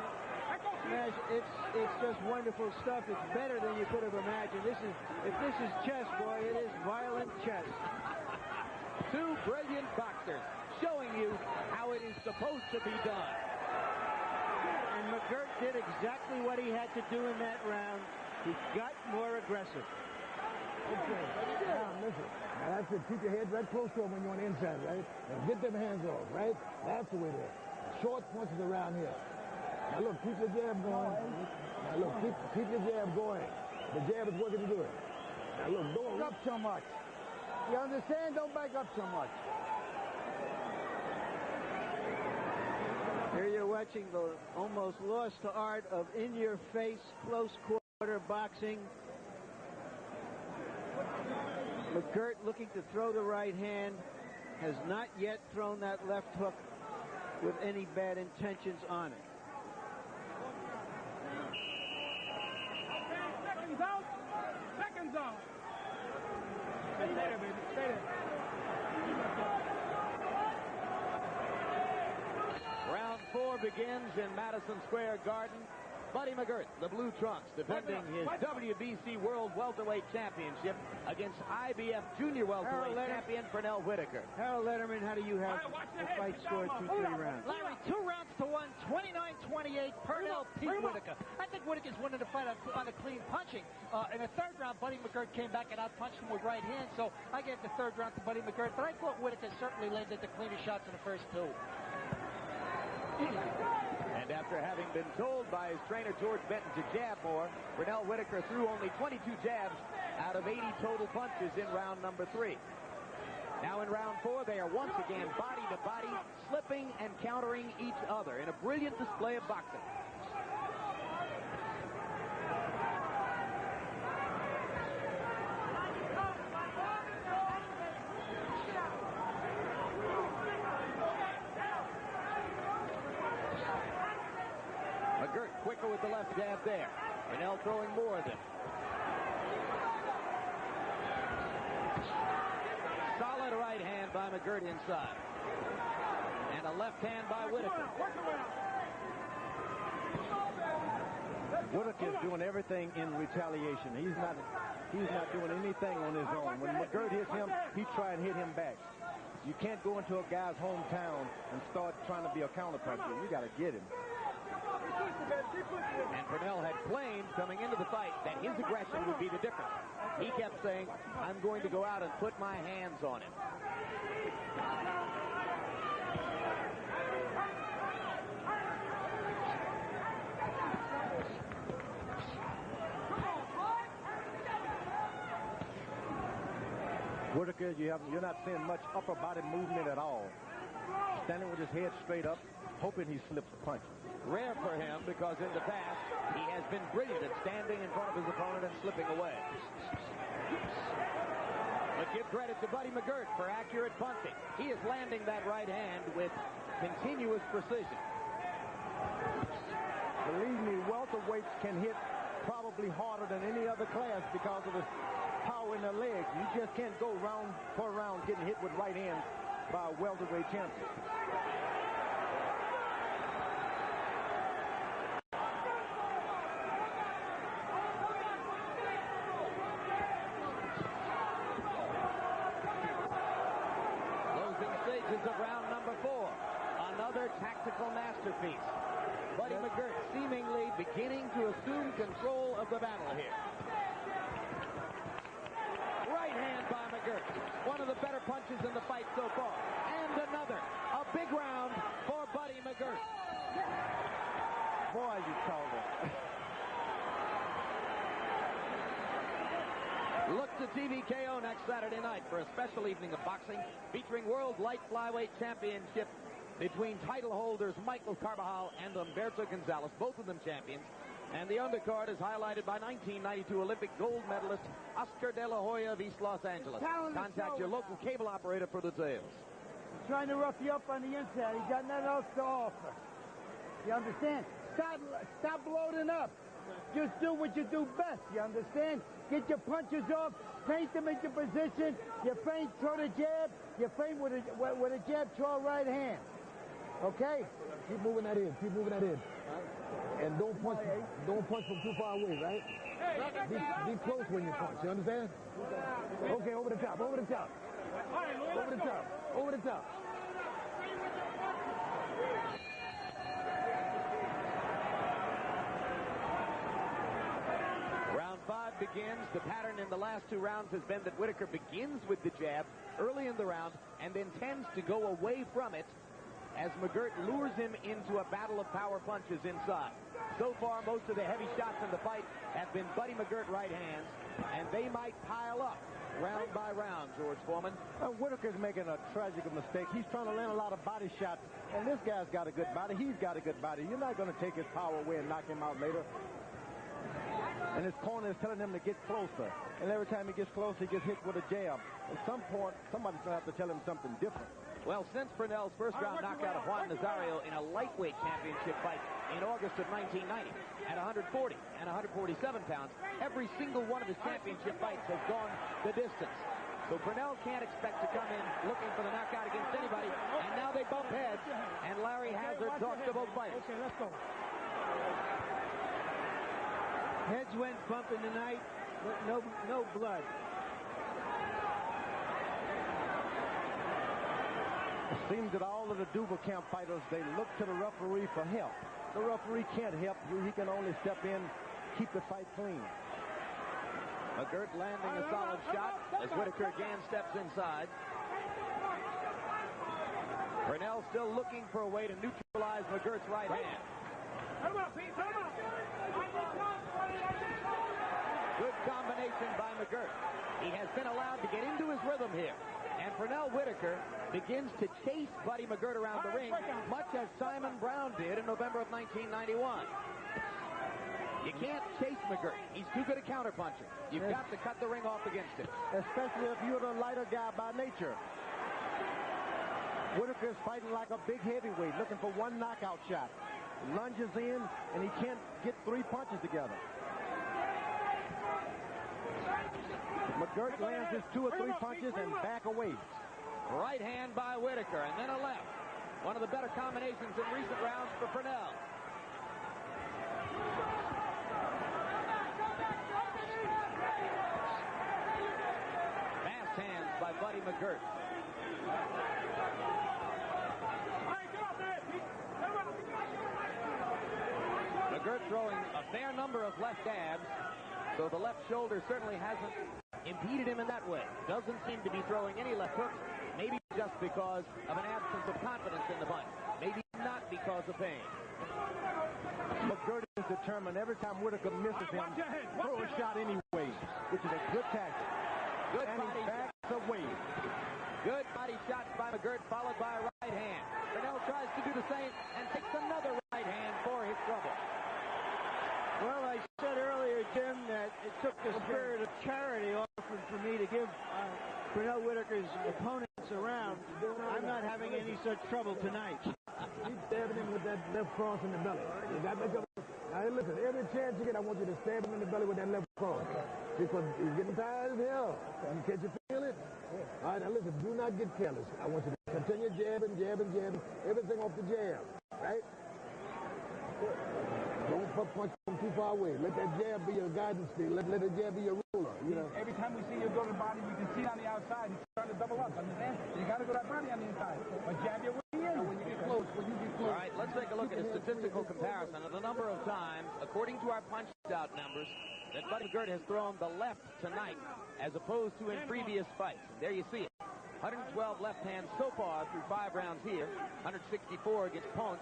Smash. It's just wonderful stuff. It's better than you could have imagined. If this is chess, boy, it is violent chess. 2 brilliant boxers showing you how it is supposed to be done. And McGirt did exactly what he had to do in that round. He got more aggressive. Okay. Now, listen. Now, that's it. Keep your head right close to him when you're on the inside, right? And get them hands off, right? That's the way there. Short punches around here. Now, look, keep your jab going. Now, look, keep your jab going. The jab is working to do it. Now, look, don't back up so much. You understand? Don't back up so much. Here you're watching the almost lost art of in-your-face, close-quarter boxing. McGirt looking to throw the right hand, has not yet thrown that left hook with any bad intentions on it. Seconds out. Seconds out. Stay there, baby. Stay there. Round 4 begins in Madison Square Garden. Buddy McGirt, the Blue Trunks, defending his WBC World Welterweight Championship against IBF Junior Welterweight Champion Pernell Whitaker. Harold Letterman, how do you have the fight scored 2-3 rounds? Larry, 2 rounds to 1, 29-28, Pernell beat Whitaker. I think Whitaker's winning the fight on a clean punching. In the third round, Buddy McGirt came back and outpunched him with right hand, so I gave the third round to Buddy McGirt, but I thought Whitaker certainly landed the cleaner shots in the first 2. And after having been told by his trainer George Benton to jab more, Pernell Whitaker threw only 22 jabs out of 80 total punches in round number 3. Now in round 4, they are once again body to body, slipping and countering each other in a brilliant display of boxing. McGirt quicker with the left jab there. Pernell throwing more of them. Solid right hand by McGirt inside. And a left hand by Whitaker. Whitaker's doing everything in retaliation. He's not doing anything on his own. When McGirt hits him, he try and hit him back. You can't go into a guy's hometown and start trying to be a counterpuncher. You got to get him. And Pernell had claimed coming into the fight that his aggression would be the difference. He kept saying, I'm going to go out and put my hands on him. Whitaker, you're not seeing much upper body movement at all. Standing with his head straight up, hoping he slips a punch. Rare for him because in the past he has been brilliant at standing in front of his opponent and slipping away. But give credit to Buddy McGirt for accurate punching. He is landing that right hand with continuous precision. Believe me, welterweights can hit probably harder than any other class because of the power in their legs. You just can't go round per round getting hit with right hands by a welterweight champion. Of round number 4. Another tactical masterpiece. Buddy McGirt seemingly beginning to assume control of the battle here. Right hand by McGirt. One of the better punches in the fight so far. And another. A big round for Buddy McGirt. Boy, you told him. Look to TVKO next Saturday night for a special evening of boxing featuring World Light Flyweight Championship between title holders Michael Carbajal and Humberto Gonzalez, both of them champions. And the undercard is highlighted by 1992 Olympic gold medalist Oscar De La Hoya of East Los Angeles. Contact your local cable operator for details. Trying to rough you up on the inside. He's got nothing else to offer. You understand? Stop loading up. Just do what you do best, you understand? Get your punches off, feint them into position, you feint, throw the jab, you feint with a jab, throw a right hand. Okay? Keep moving that in, keep moving that in. And don't punch from too far away, right? Be close when you punch, you understand? Okay, over the top, over the top. Over the top, over the top. Round 5 begins. The pattern in the last 2 rounds has been that Whitaker begins with the jab early in the round and then tends to go away from it as McGirt lures him into a battle of power punches inside. So far, most of the heavy shots in the fight have been Buddy McGirt right hands, and they might pile up round by round, George Foreman. Whitaker's making a tragic mistake. He's trying to land a lot of body shots, and this guy's got a good body. He's got a good body. You're not going to take his power away and knock him out later. And his corner is telling him to get closer. And every time he gets closer, he gets hit with a jab. At some point, somebody's going to have to tell him something different. Well, since Pernell's first-round knockout of Juan Nazario in a lightweight championship fight in August of 1990 at 140 and 147 pounds, every single one of his championship fights has gone the distance. So Pernell can't expect to come in looking for the knockout against anybody. And now they bump heads, and Larry Hazard talks to both fighters. Okay, let's go. Heads went bumping tonight, but no blood. It seems that all of the Duval Camp fighters, they look to the referee for help. The referee can't help you. He can only step in, keep the fight clean. McGirt landing a solid shot as Whitaker again steps inside. Pernell still looking for a way to neutralize McGirt's right hand. Good combination by McGirt. He has been allowed to get into his rhythm here. And Pernell Whitaker begins to chase Buddy McGirt around the ring, much as Simon Brown did in November of 1991. You can't chase McGirt. He's too good a counterpuncher. You've got to cut the ring off against him. Especially if you're the lighter guy by nature. Whitaker's fighting like a big heavyweight, looking for one knockout shot. Lunges in, and he can't get 3 punches together. McGirt lands his 2 or 3 punches and back away. Right hand by Whitaker, and then a left. One of the better combinations in recent rounds for Pernell. Fast hands by Buddy McGirt. McGirt throwing a fair number of left jabs, so the left shoulder certainly hasn't impeded him in that way. Doesn't seem to be throwing any left hooks, maybe just because of an absence of confidence in the punch. Maybe not because of pain. McGirt is determined every time Whitaker misses him, throw a shot anyway, which is a good tactic. Good and body he backs away. Good body shots by McGirt, followed by a right hand. Pernell tries to do the same and takes another right hand for his trouble. Well, I said earlier, Jim, that it took the spirit of charity offered for me to give Pernell Whitaker's opponents a round. I'm not having any such trouble tonight. Keep stabbing him with that left cross in the belly. Now, listen, every chance you get, I want you to stab him in the belly with that left cross. Because he's getting tired as hell. Can't you feel it? All right, now listen, do not get careless. I want you to continue jabbing, everything off the jab, right? Don't punch from too far away. Let that jab be your guidance stick. Let the jab be your ruler, you know. Every time we see you go to the body, we can see it on the outside. He's trying to double up, understand? You got to go to that body on the inside. But jab your way in. When you get close, All right, let's take a look at a statistical comparison of the number of times, according to our punch-out numbers, that Buddy McGirt has thrown the left tonight, as opposed to in previous fights. And there you see it. 112 left hands so far through 5 rounds here, 164 against Ponce,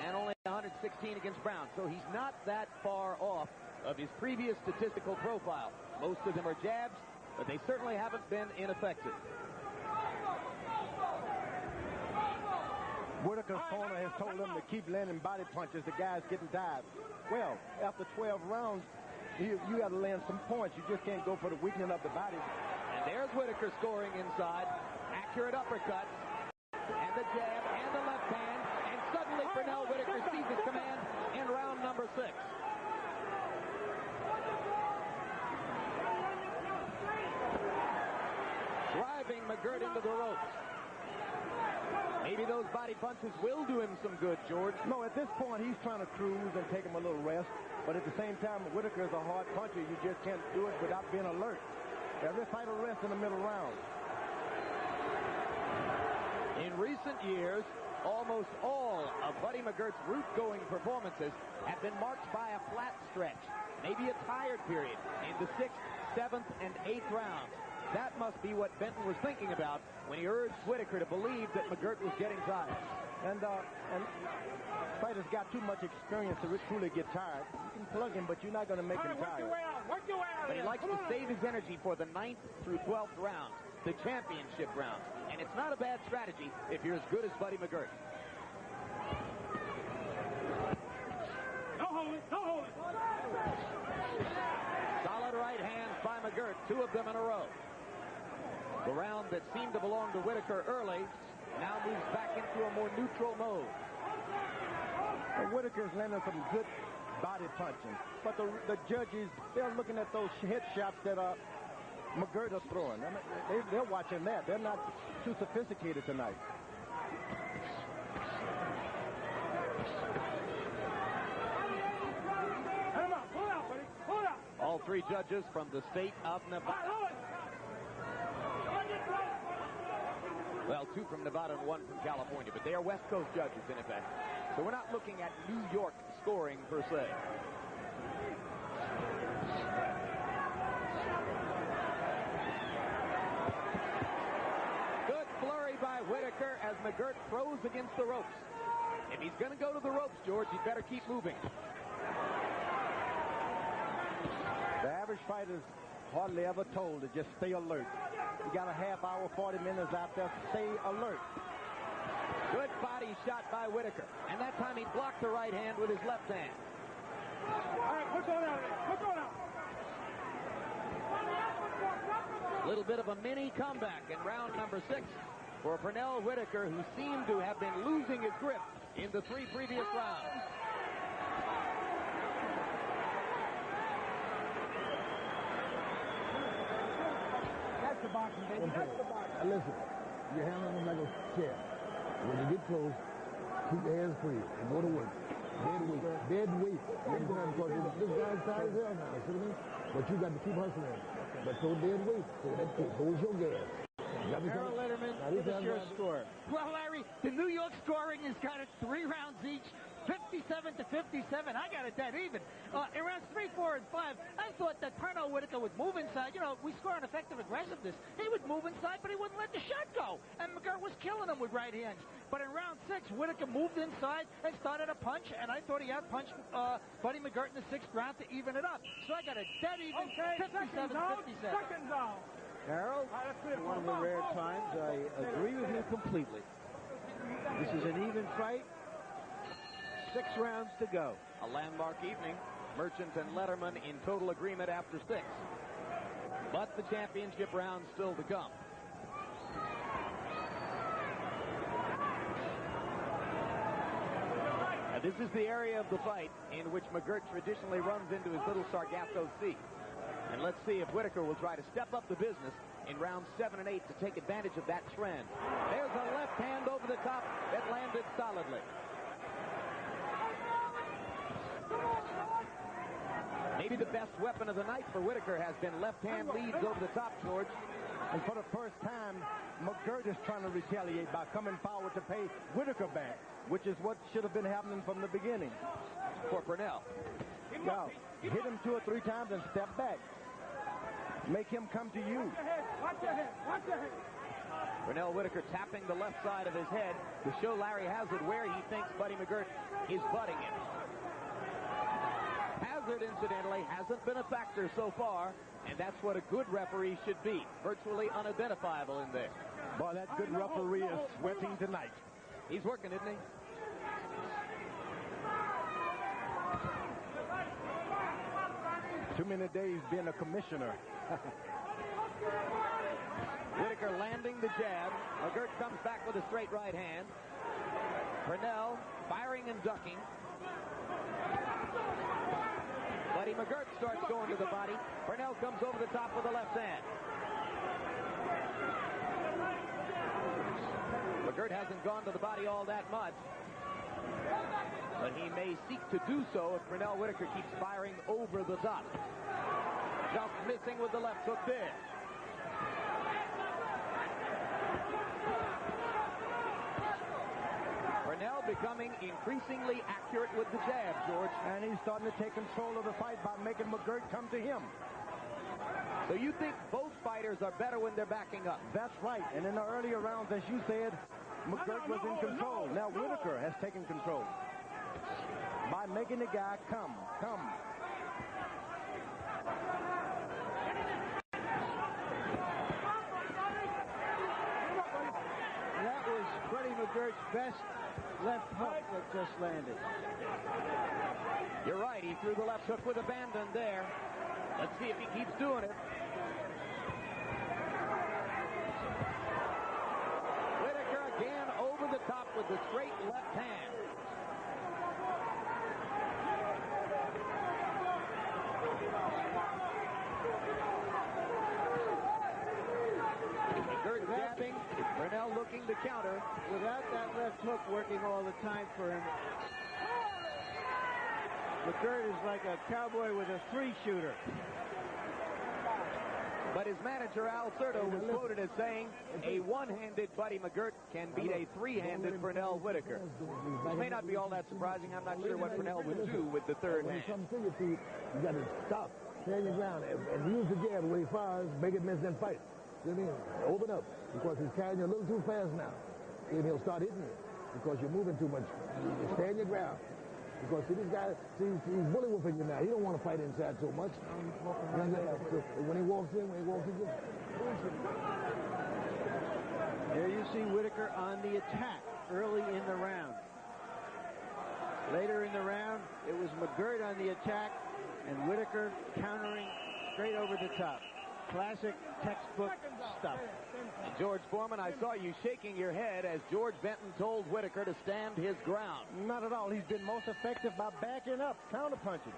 and only 116 against Brown. So he's not that far off of his previous statistical profile. Most of them are jabs, but they certainly haven't been ineffective. Whitaker's corner has told him to keep landing body punches. The guy's getting tired. Well, after 12 rounds, you got to land some points. You just can't go for the weakening of the body. And there's Whitaker scoring inside. Accurate uppercuts, and the jab, and the left hand. Suddenly, Pernell Whitaker seizes command in round number 6. Driving McGirt into the ropes. Maybe those body punches will do him some good, George. No, at this point, he's trying to cruise and take him a little rest. But at the same time, Whitaker is a hard puncher. You just can't do it without being alert. Every fighter rests in the middle round. In recent years, almost all of Buddy McGirt's route-going performances have been marked by a flat stretch, maybe a tired period in the 6th, 7th, and 8th rounds. That must be what Benton was thinking about when he urged Whitaker to believe that McGirt was getting tired. And fighters got too much experience to truly get tired. You can plug him, but you're not going to make him tired. Work your way out. But he likes to save his energy for the 9th through 12th rounds, the championship round. And it's not a bad strategy if you're as good as Buddy McGirt. No holding. Solid right hands by McGirt, 2 of them in a row. The round that seemed to belong to Whitaker early now moves back into a more neutral mode. Whitaker's landing some good body punching, but the judges, they're looking at those head shots that McGirt is throwing. I mean, they're watching that. They're not too sophisticated tonight. Pull out, buddy. Pull All three judges from the state of Nevada. Well, two from Nevada and one from California, but they are West Coast judges in effect. So we're not looking at New York scoring per se. Good flurry by Whitaker as McGirt throws against the ropes. If he's going to go to the ropes, George, he'd better keep moving. The average fighter is hardly ever told to just stay alert. You got a half hour, 40 minutes out there. Stay alert. Good body shot by Whitaker. And that time he blocked the right hand with his left hand. All right, what's going on? What's going on? A little bit of a mini comeback in round number 6 for Pernell Whitaker, who seemed to have been losing his grip in the 3 previous rounds. That's the boxing, baby. That's the boxing. Now listen, you're handling them like a chair. When you get close, keep your hands free and go to work. Dead weight. Dead weight. Because this guy's tired as hell now, see what I mean? But you got to keep hustling. But throw dead weight. So that's it. Hold your gas. Harold Letterman, give us your score. Well, Larry, the New York scoring has got it 3 rounds each, 57 to 57. I got it dead even. In rounds 3, 4, and 5, I thought that Pernell Whitaker would move inside. You know, we score on effective aggressiveness. He would move inside, but he wouldn't let the shot go. And McGirt was killing him with right hands. But in round 6, Whitaker moved inside and started a punch, and I thought he outpunched Buddy McGirt in the 6th round to even it up. So I got a dead even, 57-57. Second zone. Harold, one of the rare times I agree with you completely. This is an even fight. 6 rounds to go. A landmark evening. Merchant and Letterman in total agreement after 6. But the championship round still to come. Now, this is the area of the fight in which McGirt traditionally runs into his little Sargasso Sea. And let's see if Whitaker will try to step up the business in rounds 7 and 8 to take advantage of that trend. There's a left hand over the top that landed solidly. Maybe the best weapon of the night for Whitaker has been left hand leads over the top, George. And for the first time, McGirt is trying to retaliate by coming forward to pay Whitaker back, which is what should have been happening from the beginning. For Pernell. Now, hit him 2 or 3 times and step back. Make him come to you. Watch your head. Watch your head. Pernell Whitaker tapping the left side of his head to show Larry Hazard where he thinks Buddy McGirt is butting him. Hazard, incidentally, hasn't been a factor so far, and that's what a good referee should be. Virtually unidentifiable in there. Boy, that good referee is sweating tonight. He's working, isn't he? Too many days being a commissioner. Whitaker landing the jab. McGirt comes back with a straight right hand. Pernell firing and ducking. Buddy McGirt starts going to the body. Pernell comes over the top with the left hand. McGirt hasn't gone to the body all that much, but he may seek to do so if Pernell Whitaker keeps firing over the top. Just missing with the left hook there. Pernell becoming increasingly accurate with the jab, George. And he's starting to take control of the fight by making McGirt come to him. So you think both fighters are better when they're backing up? That's right. And in the earlier rounds, as you said, McGirt was in control. Now Whitaker has taken control by making the guy come. That was Buddy McGirt's best left hook that just landed. You're right. He threw the left hook with abandon there. Let's see if he keeps doing it. Whitaker again over the top with the straight left hand. McGirt jabbing. Pernell looking to counter. Without that left hook working all the time for him. McGirt is like a cowboy with a three-shooter. But his manager, Al Certo, was quoted as saying, a one-handed Buddy McGirt can beat a three-handed Pernell Whitaker. Which may not be all that surprising. I'm not sure what Pernell would do with the third hand. You got to stop, stand your ground, and use the jab when he fires, make it miss, then fight. You know what I mean? Open up, because he's carrying you a little too fast now. And he'll start hitting you, because you're moving too much. You stand your ground. Because see, this guy, he's bully whooping you now. He don't want to fight inside so much. When he walks in, Here you see Whitaker on the attack early in the round. Later in the round, it was McGirt on the attack and Whitaker countering straight over the top. Classic textbook stuff. George Foreman, I saw you shaking your head as George Benton told Whitaker to stand his ground. Not at all. He's been most effective by backing up, counterpunching.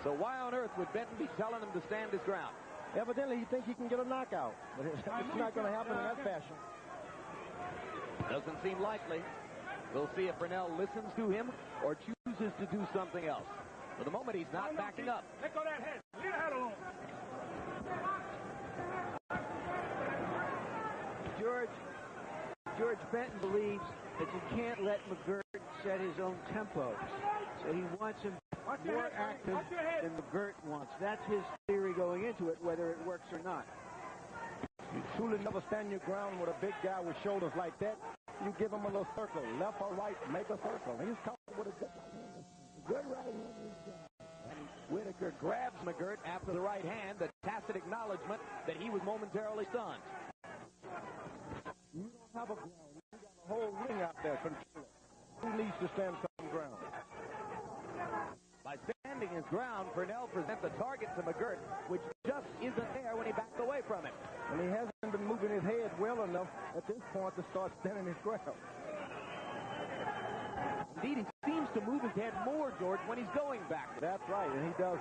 So why on earth would Benton be telling him to stand his ground? Evidently, he thinks he can get a knockout. But it's not going to happen in that fashion. Doesn't seem likely. We'll see if Pernell listens to him or chooses to do something else. For the moment, he's not backing up. Let go of that head. Leave the head alone. George Benton believes that you can't let McGirt set his own tempo. So he wants him more active than McGirt wants. That's his theory going into it, whether it works or not. You truly never stand your ground with a big guy with shoulders like that. You give him a little circle, left or right, make a circle. He's coming with a good right hand. Whitaker grabs McGirt after the right hand, the tacit acknowledgement that he was momentarily stunned. You don't have a ground. You got a whole ring out there. Control it. He needs to stand some ground. By standing his ground, Pernell presents a target to McGirt, which just isn't there when he backed away from him. And he hasn't been moving his head well enough at this point to start standing his ground. Indeed, he seems to move his head more, George, when he's going backwards. That's right, and he does.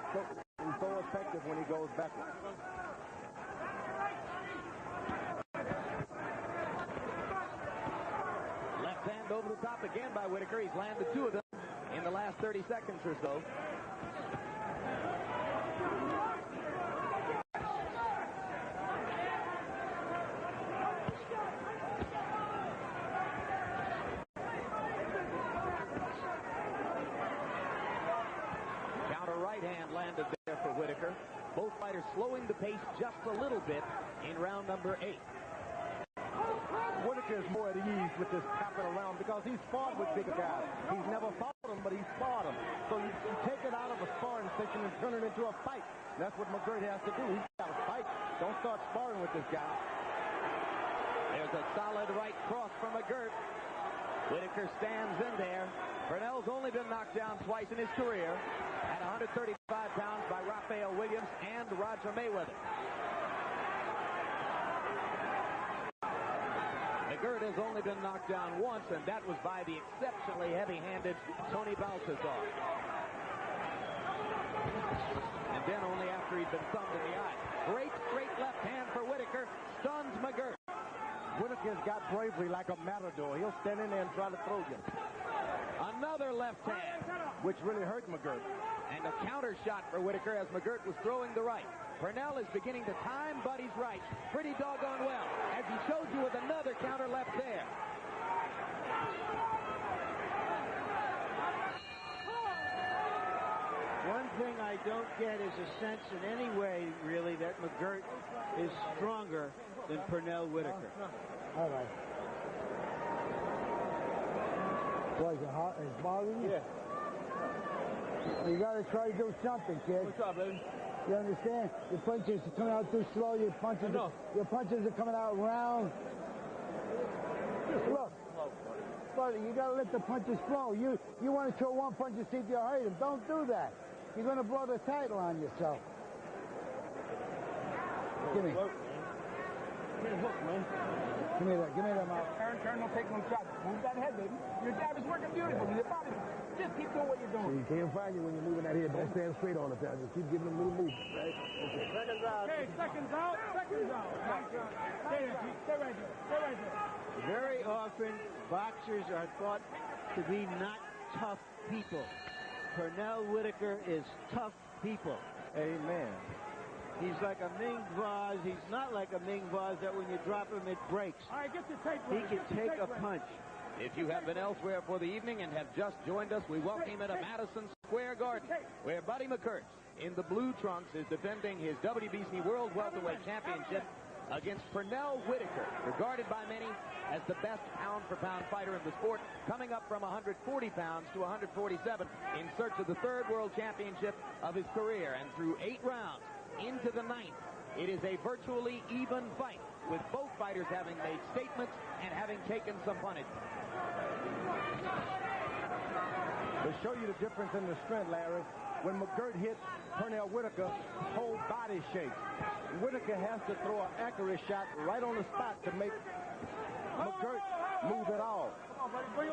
He's so effective when he goes backwards. Left hand over the top again by Whitaker. He's landed two of them in the last 30 seconds or so. Counter right hand landed there for Whitaker. Both fighters slowing the pace just a little bit in round number 8. Whitaker is more at ease with this tapping around because he's fought with bigger guys. He's never fought them, but he's fought them. So you take it out of a sparring session and turn it into a fight. That's what McGirt has to do. He's got to fight. Don't start sparring with this guy. There's a solid right cross from McGirt. Whitaker stands in there. Pernell's only been knocked down twice in his career at 135 pounds by Raphael Williams and Roger Mayweather. McGirt has only been knocked down once, and that was by the exceptionally heavy-handed Tony Balthazar. And then only after he'd been thumbed in the eye. Great straight left hand for Whitaker. Stuns McGirt. Whitaker's got bravery like a matador. He'll stand in there and try to throw you. Another left hand, which really hurt McGirt. And a counter shot for Whitaker as McGirt was throwing the right. Pernell is beginning to time Buddy's right pretty doggone well, as he shows you with another counter left there. One thing I don't get is a sense in any way, really, that McGirt is stronger than Pernell Whitaker. All right. What, is it hot? It's bothering you? Yeah. You got to try to do something, kid. What's up, baby? You understand? Your punches are coming out too slow. Your punches are coming out round. Look, buddy, you got to let the punches flow. You want to throw one punch and see if you hurt him. Don't do that. You're going to blow the title on yourself. Give me. Give me the hook, man. Give me that mouth. Turn, don't take no shots. Move that head, baby. Your jab is working beautiful. Your body, just keep doing what you're doing. So you can't find you when you're moving that head. Don't stand straight all the time. Just keep giving them little movements, right? Okay. Seconds out. Okay, seconds out. Seconds out. Stay there, Pete. Stay right there. Stay right there. Very often, boxers are thought to be not tough people. Pernell Whitaker is tough people. Amen. He's like a Ming vase. He's not like a Ming vase that when you drop him, it breaks. All right, get the tape He ready. can take a punch. If you have been elsewhere for the evening and have just joined us, we welcome you to Madison Square Garden, where Buddy McGirt, in the blue trunks, is defending his WBC World Welterweight Championship against Pernell Whitaker, regarded by many as the best pound-for-pound fighter in the sport, coming up from 140 pounds to 147 in search of the third World Championship of his career. And through 8 rounds into the 9th, it is a virtually even fight, with both fighters having made statements and having taken some punishment. To show you the difference in the strength, Larry, when McGirt hits Pernell Whitaker, whole body shakes. Whitaker has to throw an accurate shot right on the spot to make McGirt move at all.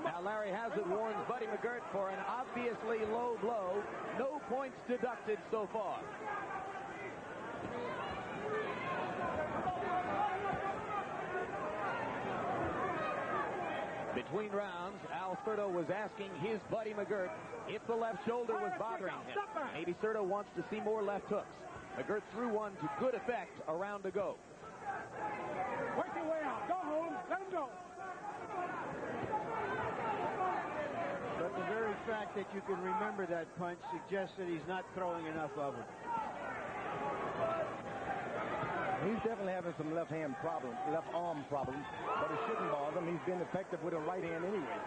Now Larry Hazzard warns Buddy McGirt for an obviously low blow. No points deducted so far. Between rounds, Alcerto was asking his Buddy McGirt if the left shoulder was bothering him. Maybe Certo wants to see more left hooks. McGirt threw one to good effect a round ago. Work your way out. Go home. Let him go. But the very fact that you can remember that punch suggests that he's not throwing enough of it. He's definitely having some left arm problems, but it shouldn't bother him. He's been effective with a right hand anyway.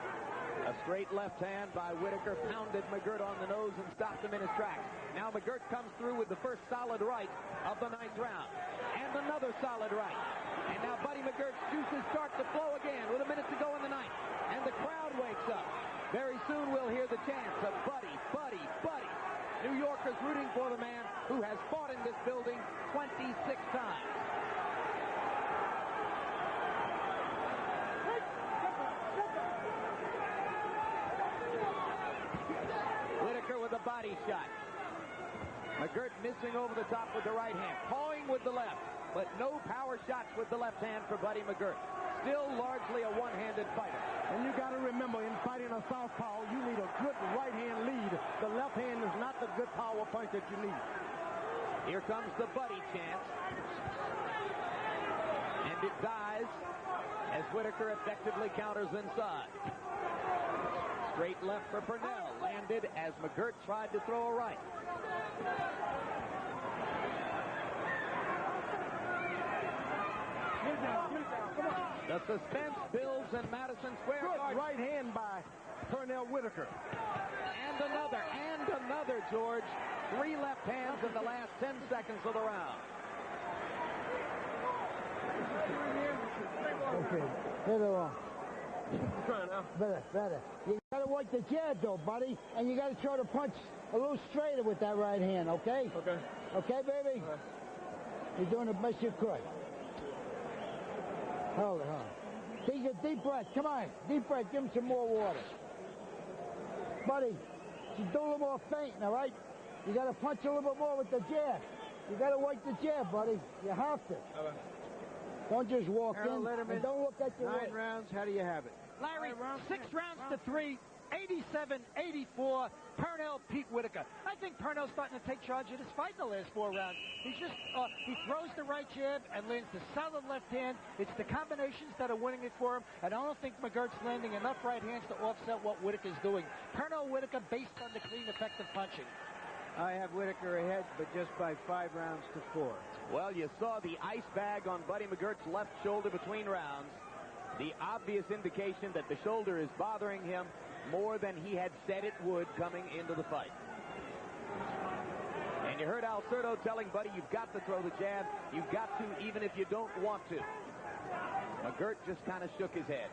A straight left hand by Whitaker pounded McGirt on the nose and stopped him in his tracks. Now McGirt comes through with the first solid right of the 9th round. And another solid right. And now Buddy McGirt's juices start to flow again with a minute to go in the 9th. And the crowd wakes up. Very soon we'll hear the chants of Buddy, Buddy, Buddy. New Yorkers rooting for the man who has fought in this building 26 times. Whitaker with a body shot. McGirt missing over the top with the right hand, pawing with the left, but no power shots with the left hand for Buddy McGirt. Still largely a one-handed fighter. And you got to remember, in fighting a southpaw, you need a good right-hand lead. The left hand is not the good power punch that you need. Here comes the Buddy chant. And it dies as Whitaker effectively counters inside. Straight left for Pernell. Landed as McGirt tried to throw a right. The suspense builds in Madison Square Garden. Right hand by Pernell Whitaker. And another, George. 3 left hands in the last 10 seconds of the round. Okay, better on. Better. You got to work the jab, though, buddy, and you got to try to punch a little straighter with that right hand, okay? Okay. Okay, baby? Okay. You're doing the best you could. Hold it, Take a deep breath. Come on. Deep breath. Give him some more water. Buddy, just do a little more fainting, all right? You got to punch a little bit more with the jab. You got to work the jab, buddy. You have to. Okay. Don't just walk Harold in. Letterman, And don't look at your 9 watch. rounds. How do you have it? Larry, 6 rounds to 3, 87-84. Pernell beat Whitaker. I think Pernell's starting to take charge of this fight in the last 4 rounds. He's just, he throws the right jab and lands the solid left hand. It's the combinations that are winning it for him, and I don't think McGirt's landing enough right hands to offset what Whitaker's doing. Pernell Whitaker based on the clean, effective punching. I have Whitaker ahead, but just by 5 rounds to 4. Well, you saw the ice bag on Buddy McGirt's left shoulder between rounds. The obvious indication that the shoulder is bothering him more than he had said it would coming into the fight. And you heard Alcerto telling Buddy, you've got to throw the jab. You've got to, even if you don't want to. McGirt just kind of shook his head.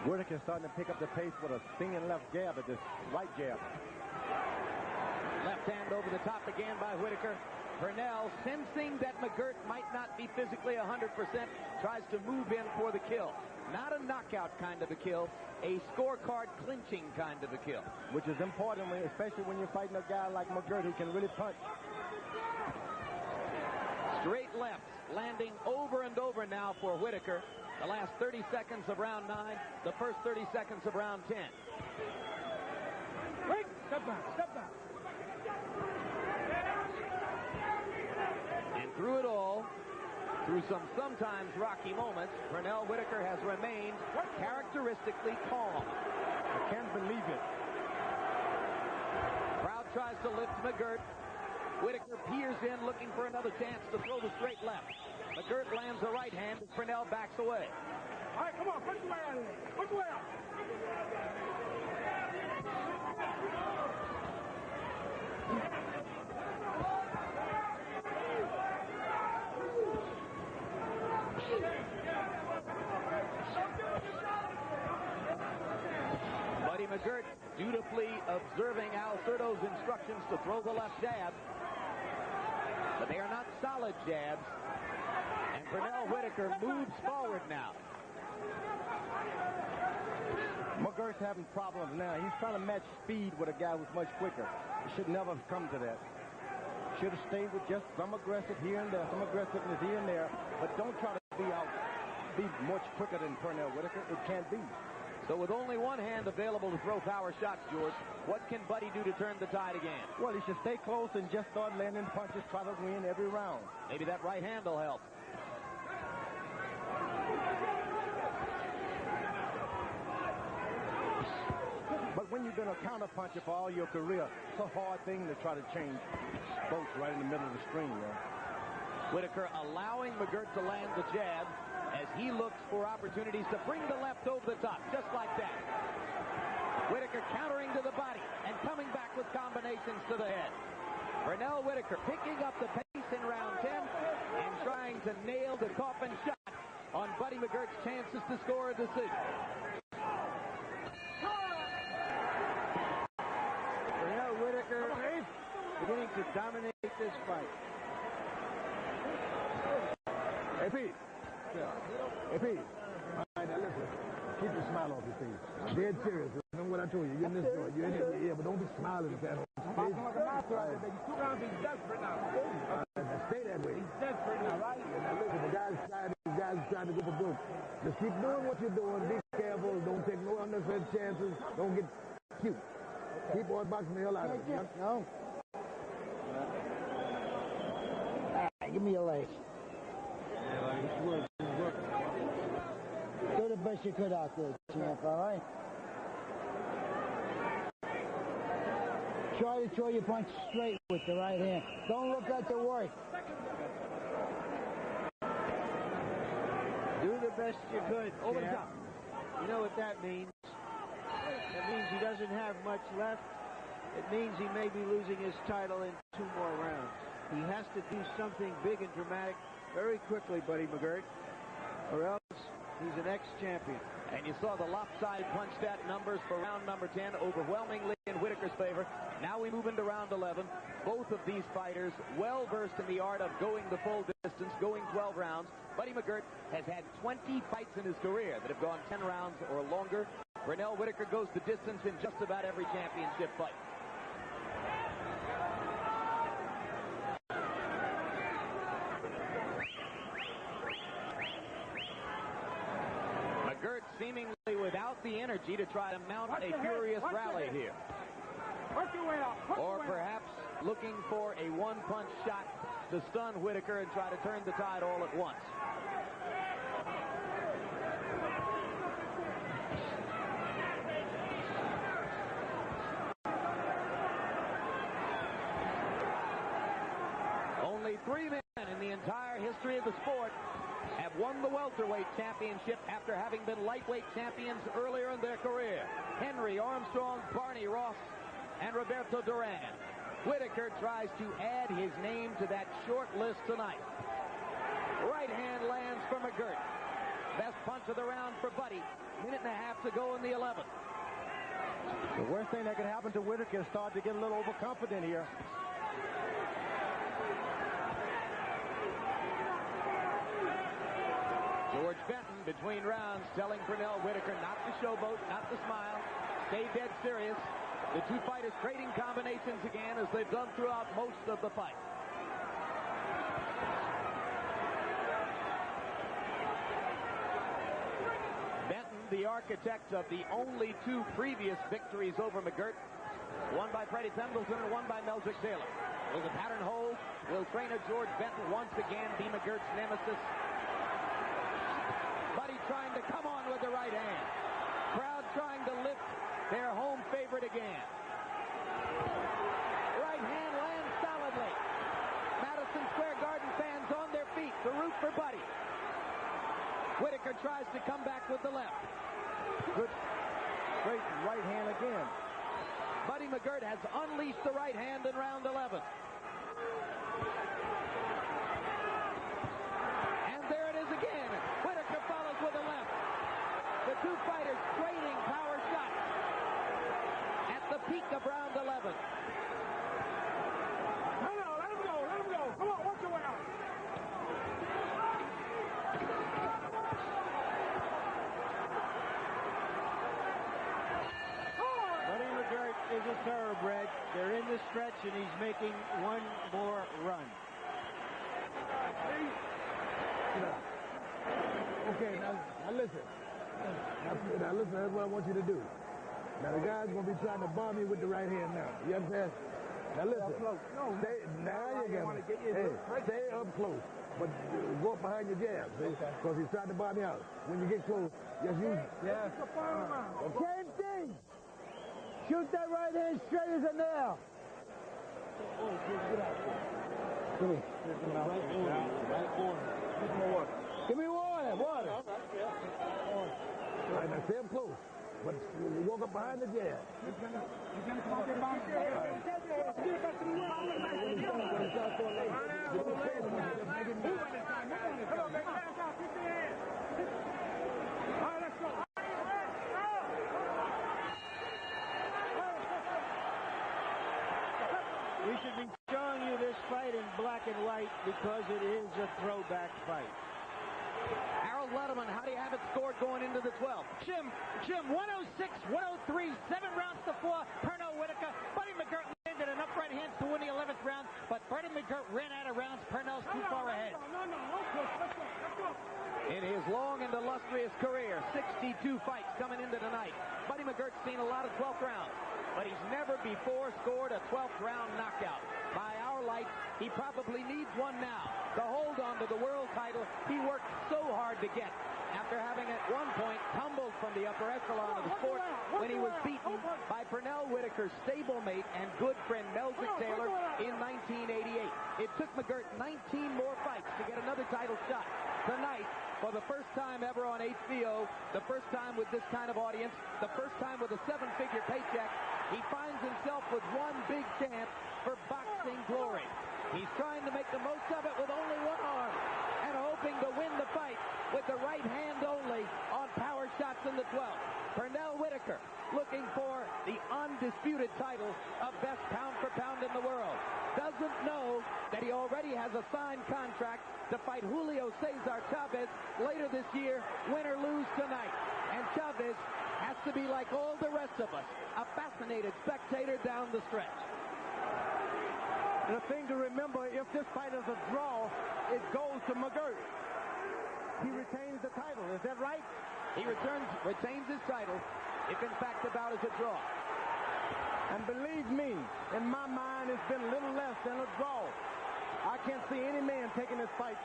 Whitaker starting to pick up the pace with a stinging left jab at this right jab. Left hand over the top again by Whitaker. Pernell, sensing that McGirt might not be physically 100%, tries to move in for the kill. Not a knockout kind of a kill, a scorecard clinching kind of a kill. Which is important, especially when you're fighting a guy like McGirt who can really punch. Straight lefts, landing over and over now for Whitaker. The last 30 seconds of round 9, the first 30 seconds of round 10. Wait, step back, step back. And through it all, through some sometimes rocky moments, Pernell Whitaker has remained characteristically calm. I can't believe it. Crowd tries to lift McGirt. Whitaker peers in, looking for another chance to throw the straight left. McGirt lands a right hand as Pernell backs away. All right, come on, push your way out of there. Push your way out. Buddy McGirt dutifully observing Alcerdo's instructions to throw the left jab. But they are not solid jabs. And Pernell Whitaker moves forward now. McGirt's having problems now. He's trying to match speed with a guy who's much quicker. It should never have come to that. Should have stayed with just some aggressive here and there, some aggressiveness here and there, but don't try to be much quicker than Pernell Whitaker. It can't be. So with only one hand available to throw power shots, George, what can Buddy do to turn the tide again? Well, he should stay close and just start landing punches, try to win every round. Maybe that right hand will help. But when you've been a counterpuncher for all your career, it's a hard thing to try to change both right in the middle of the string, man. Whitaker allowing McGirt to land the jab as he looks for opportunities to bring the left over the top, just like that. Whitaker countering to the body and coming back with combinations to the head. Pernell Whitaker picking up the pace in round 10 and trying to nail the coffin shot on Buddy McGirt's chances to score a decision. Pernell Whitaker beginning to dominate this fight. Hey, Pete. Hey, Pete. All right, now listen. Keep the smile off your face. I'm dead serious. Remember what I told you. You're in this joint. You're in it. Yeah, but don't be smiling at that. Like a master out there, baby. 2 rounds, he's desperate now. Stay that way. He's desperate now, right? Now listen, the guy's trying to go for broke. Just keep doing what you're doing. Be careful. Don't take no unnecessary chances. Don't get cute. Keep on boxing the hell out of it. No. All right, give me your leg. Do the best you could out there, champ, all right? Try to throw your punch straight with the right hand. Don't look at the work. Do the best you could, Over the champ. top. You know what that means? That means he doesn't have much left. It means he may be losing his title in 2 more rounds. He has to do something big and dramatic very quickly, Buddy McGirt, or else he's an ex-champion. And you saw the lopsided punch stat numbers for round number 10, overwhelmingly in Whitaker's favor. Now we move into round 11. Both of these fighters well-versed in the art of going the full distance, going 12 rounds. Buddy McGirt has had 20 fights in his career that have gone 10 rounds or longer. Pernell Whitaker goes the distance in just about every championship fight. McGirt seemingly without the energy to try to mount a furious rally here. Or perhaps looking for a one-punch shot to stun Whitaker and try to turn the tide all at once. Only 3 men in the entire history of the sport have won the welterweight championship after having been lightweight champions earlier in their career. Henry Armstrong, Barney Ross, and Roberto Duran. Whitaker tries to add his name to that short list tonight. Right hand lands for McGirt. Best punch of the round for Buddy. 1.5 minutes to go in the 11th. The worst thing that could happen to Whitaker is start to get a little overconfident here. George Benton between rounds telling Pernell Whitaker not to showboat, not to smile, stay dead serious. The two fighters trading combinations again as they've done throughout most of the fight. the architect of the only two previous victories over McGirt. One by Freddie Pendleton and one by Meldrick Taylor. Will the pattern hold? Will trainer George Benton once again be McGirt's nemesis? Buddy trying to come on with the right hand. Crowd trying to lift their home favorite again. Right hand lands solidly. Madison Square Garden fans on their feet to root for Buddy. Whitaker tries to come back with the left. Good straight right hand again. Buddy McGirt has unleashed the right hand in round 11. And there it is again. Whitaker follows with a left. The two fighters trading power shots at the peak of round 11. No, let him go. Come on, work your way out. Buddy McGirt is a thoroughbred. They're in the stretch, and he's making one more run. Okay, now listen. Now listen, that's what I want you to do. Now the guy's going to be trying to bomb you with the right hand now. You understand? Now listen. Stay, now you got stay up close. But go up behind your jab, see? Because he's trying to bomb you out. When you get close, just use it. Yeah. Same thing. Shoot that right hand straight as a nail. Come here. Give me water. All right, now stay up close. But walk up behind the jab. We should be showing you this fight in black and white because it is a throwback fight. Harold Letterman, how do you have it scored going into the 12th? Jim, 106, 103, 7 rounds to 4. Pernell Whitaker. Buddy McGirt landed enough right hands to win the 11th round, but Buddy McGirt ran out of rounds. Pernell's too far ahead. In his long and illustrious career, 62 fights coming into tonight. Buddy McGirt's seen a lot of 12th rounds, but he's never before scored a 12th round knockout. By our lights, he probably needs one now to hold on to the world title he worked so hard to get after having at one point tumbled from the upper echelon of the sport when he was beaten by Pernell Whitaker's stablemate and good friend Meldrick Taylor in 1988. It took McGirt 19 more fights to get another title shot. Tonight, for the first time ever on HBO, the first time with this kind of audience, the first time with a 7-figure paycheck, he finds himself with one big chance for boxing glory. He's trying to make the most of it with only one arm and hoping to win the fight with the right hand only on power shots in the 12th. Pernell Whitaker looking for the undisputed title of best pound for pound in the world. Doesn't know that he already has a signed contract to fight Julio Cesar Chavez later this year, win or lose tonight. And Chavez has to be like all the rest of us, a fascinated spectator down the stretch. The thing to remember, if this fight is a draw, it goes to McGirt. He retains the title. Is that right? He retains his title if, in fact, the bout is a draw. And believe me, in my mind, it's been a little less than a draw. I can't see any man taking this fight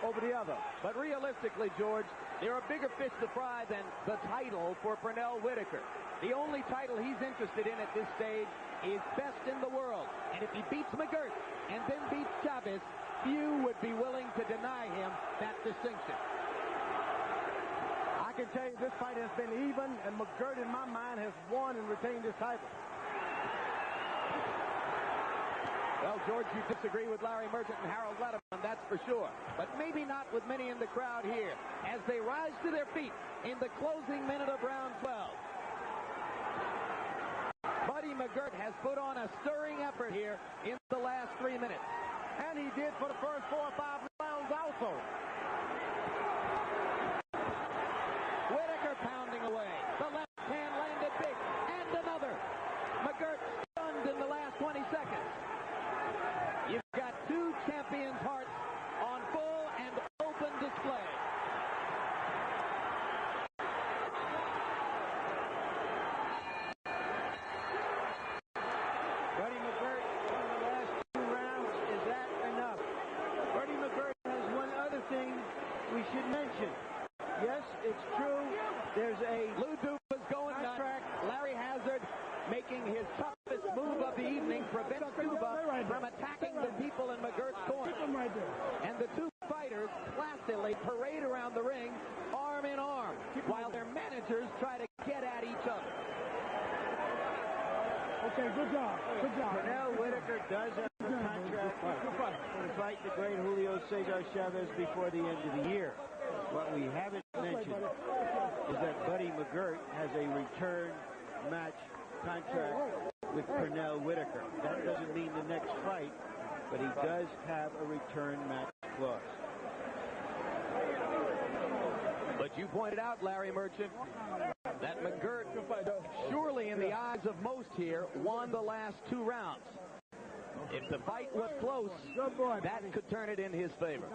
over the other. But realistically, George, there are bigger fish to fry than the title for Pernell Whitaker. The only title he's interested in at this stage is best in the world. And if he beats McGirt and then beats Chavez, few would be willing to deny him that distinction. I can tell you this fight has been even, and McGirt, in my mind, has won and retained his title. Well, George, you disagree with Larry Merchant and Harold Letterman, that's for sure. But maybe not with many in the crowd here as they rise to their feet in the closing minute of round 12. Buddy McGirt has put on a stirring effort here in the last 3 minutes. And he did for the first 4 or 5 rounds also. Whitaker pounding away. The left hand landed big. And another. McGirt stunned in the last 20 seconds. You've got two champions' hearts on full and open display. There's a Lou Duba's going nuts. Larry Hazard making his toughest move of the evening, prevents Duba from attacking the people in McGirt's corner. And the two fighters placidly parade around the ring, arm in arm, while their managers try to get at each other. Okay, good job. Good job. Pernell Whitaker does have a contract to fight the great Julio Cesar Chavez before the end of the year. What we haven't mentioned is that Buddy McGirt has a return match contract with Pernell Whitaker. That doesn't mean the next fight, but he does have a return match clause. But you pointed out, Larry Merchant, that McGirt, surely in the eyes of most here, won the last 2 rounds. If the fight was close, that could turn it in his favor.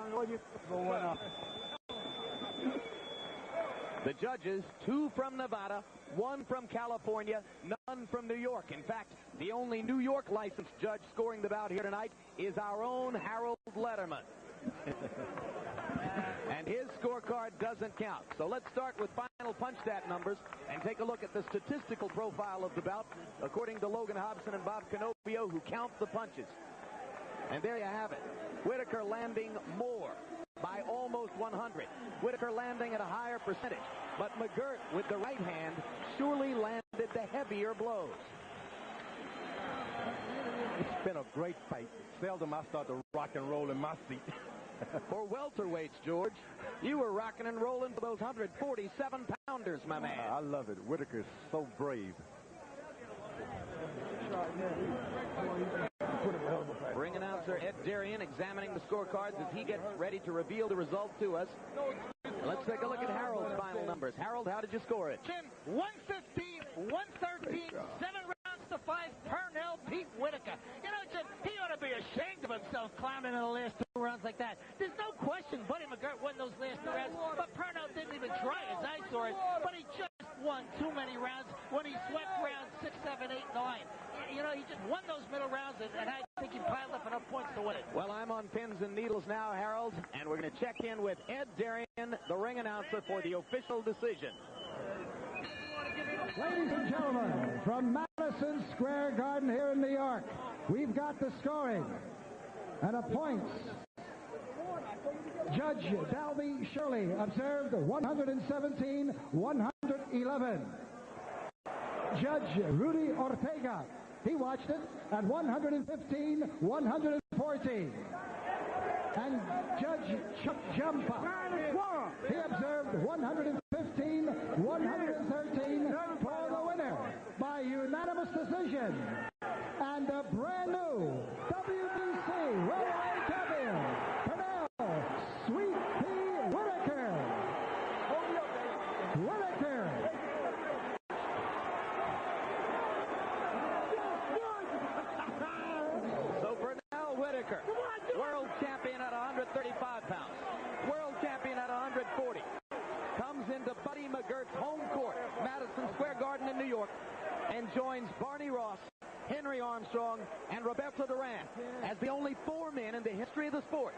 The judges, 2 from Nevada, 1 from California, none from New York. In fact, the only New York licensed judge scoring the bout here tonight is our own Harold Letterman. And his scorecard doesn't count. So let's start with final punch stat numbers and take a look at the statistical profile of the bout, according to Logan Hobson and Bob Canobio, who count the punches. And there you have it. Whitaker landing more by almost 100. Whitaker landing at a higher percentage. But McGirt, with the right hand, surely landed the heavier blows. It's been a great fight. Seldom I start to rock and roll in my seat. For welterweights, George, you were rocking and rolling for those 147-pounders, my man. I love it. Whitaker's so brave. Ring announcer Ed Darian examining the scorecards as he gets ready to reveal the result to us. Let's take a look at Harold's final numbers. Harold, how did you score it? Jim, 115, 113, 7 rounds to 5. Pernell beat Whitaker. You know, Jim, he ought to be ashamed of himself clowning in the last 2 rounds like that. There's no question Buddy McGirt won those last 2 rounds, but Pernell didn't even try as I saw it. But he just won too many rounds when he swept rounds 6, 7, 8, 9. You know, he just won those middle rounds, and I think he piled up enough points to win it. Well, I'm on pins and needles now, Harold, and we're going to check in with Ed Darian, the ring announcer, for the official decision. Ladies and gentlemen, from Madison Square Garden here in New York, we've got the scoring and a points. Judge Dalby Shirley observed 117-111. Judge Rudy Ortega, he watched it at 115-114. And Judge Chuck Jampa, he observed 115-113 for the winner by unanimous decision. And the brand new WBC Welterweight Champion, Pernell Sweet Pea Whitaker. Whitaker. So Pernell Whitaker, world champion at 135 pounds, world champion at 140, comes into Buddy McGirt's home court, Madison Square Garden in New York, and joins Barney Ross, Henry Armstrong, and Roberto Duran as the only 4 men in the history of the sport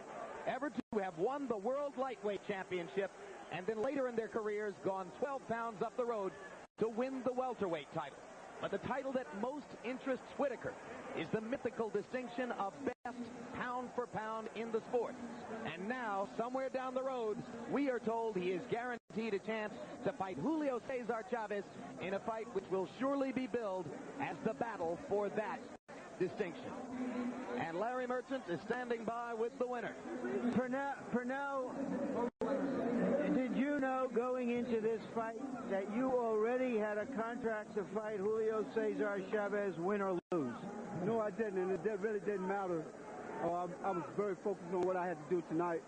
ever to have won the World Lightweight Championship and then later in their careers gone 12 pounds up the road to win the welterweight title. But the title that most interests Whitaker is the mythical distinction of best pound for pound in the sport. And now, somewhere down the road, we are told he is guaranteed a chance to fight Julio Cesar Chavez in a fight which will surely be billed as the battle for that distinction. And Larry Merchant is standing by with the winner. Pernell, did you know going into this fight that you already had a contract to fight Julio Cesar Chavez, win or lose? No, I didn't, and it really didn't matter. I was very focused on what I had to do tonight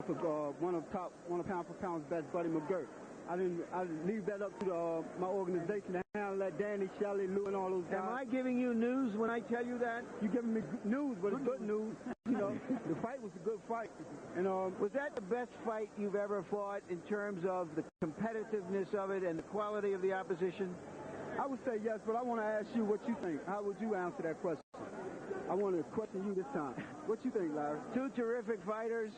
with one of pound for pound's best, Buddy McGirt. I didn't leave that up to my organization to handle that. Danny, Shelley, Lou, and all those guys. Am I giving you news when I tell you that? You're giving me news, but it's good news. You know, the fight was a good fight. And was that the best fight you've ever fought in terms of the competitiveness of it and the quality of the opposition? I would say yes, but I want to ask you what you think. How would you answer that question? I want to question you this time. What you think, Larry? 2 terrific fighters.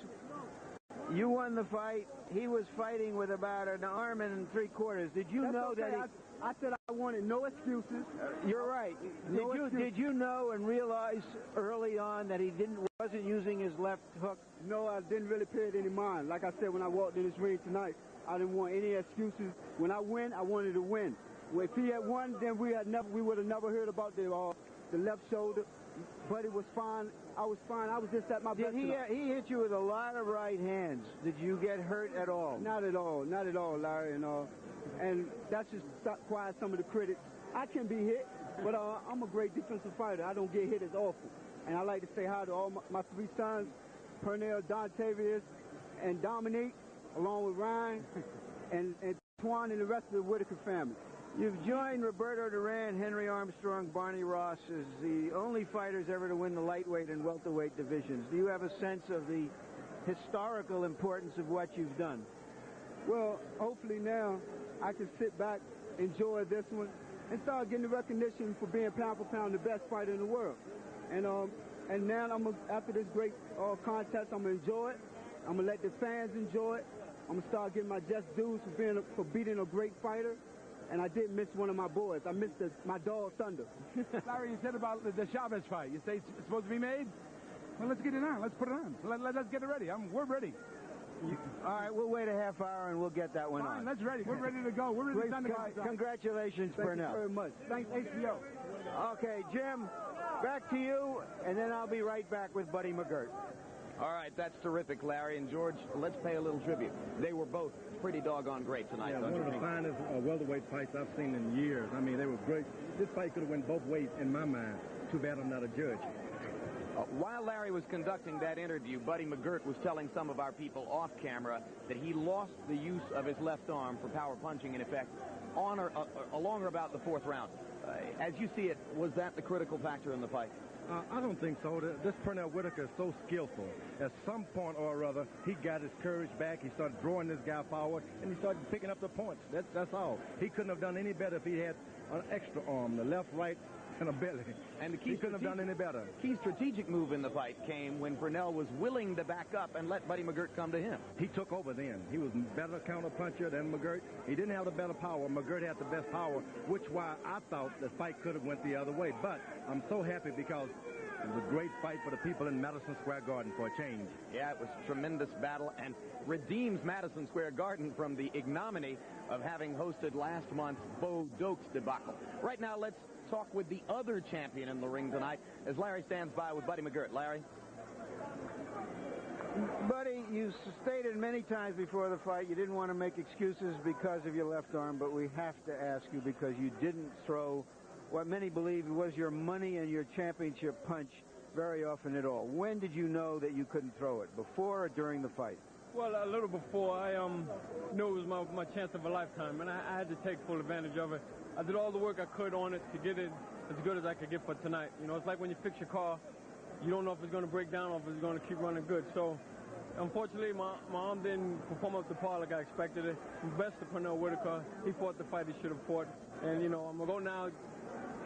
You won the fight. He was fighting with about an arm and 3/4. Did you know that I said I wanted no excuses. You're right. Did you know and realize early on that he wasn't using his left hook? No, I didn't really pay it any mind. Like I said, when I walked in this ring tonight, I didn't want any excuses. When I win, I wanted to win. If he had won, then we would have never heard about the left shoulder. But it was fine. I was fine. I was just at my best. He hit you with a lot of right hands. Did you get hurt at all? Not at all. Not at all, Larry. And that's just why some of the critics. I can be hit, but I'm a great defensive fighter. I don't get hit as often. And I like to say hi to all my 3 sons, Pernell, Dontavius, and Dominique, along with Ryan, and Twan and the rest of the Whitaker family. You've joined Roberto Duran, Henry Armstrong, Barney Ross as the only fighters ever to win the lightweight and welterweight divisions. Do you have a sense of the historical importance of what you've done? Well, hopefully now I can sit back, enjoy this one, and start getting the recognition for being pound for pound the best fighter in the world. And now after this great contest, I'm going to enjoy it. I'm going to let the fans enjoy it. I'm going to start getting my just dues for beating a great fighter. And I did miss one of my boys. I missed my dog, Thunder. Larry, you said about the Chavez fight. You say it's supposed to be made? Well, let's get it on. Let's put it on. Let's get it ready. We're ready. All right, we'll wait a half hour and we'll get that one on. Let's ready. We're ready to go. We're ready to go. Congratulations, Pernell. Thank you very much. Thanks, HBO. Okay, Jim, back to you, and then I'll be right back with Buddy McGirt. All right, that's terrific, Larry. And, George, let's pay a little tribute. They were both pretty doggone great tonight. Yeah, one of the finest welterweight fights I've seen in years. I mean, they were great. This fight could have went both ways in my mind. Too bad I'm not a judge. While Larry was conducting that interview, Buddy McGirt was telling some of our people off camera that he lost the use of his left arm for power punching, in effect, along or about the 4th round. As you see it, was that the critical factor in the fight? I don't think so. This Pernell Whitaker is so skillful. At some point or other, he got his courage back. He started drawing this guy forward, and he started picking up the points. That's all. He couldn't have done any better if he had an extra arm, the left, right, and a belly. And he couldn't have done any better. Key strategic move in the fight came when Pernell was willing to back up and let Buddy McGirt come to him. He took over then. He was a better counter-puncher than McGirt. He didn't have the better power. McGirt had the best power, which why I thought the fight could have went the other way. But I'm so happy because it was a great fight for the people in Madison Square Garden for a change. Yeah, it was a tremendous battle and redeems Madison Square Garden from the ignominy of having hosted last month's Bo Dokes debacle. Right now, let's talk with the other champion in the ring tonight as Larry stands by with Buddy McGirt. Larry? Buddy, you stated many times before the fight you didn't want to make excuses because of your left arm, but we have to ask you because you didn't throw what many believe was your money and your championship punch very often at all. When did you know that you couldn't throw it, before or during the fight? Well, a little before. I knew it was my chance of a lifetime, and I had to take full advantage of it. I did all the work I could on it to get it as good as I could get for tonight. You know, it's like when you fix your car, you don't know if it's going to break down or if it's going to keep running good. So, unfortunately, my arm didn't perform up to par like I expected it. Best of Pernell Whitaker. He fought the fight he should have fought. And, you know, I'm going to go now,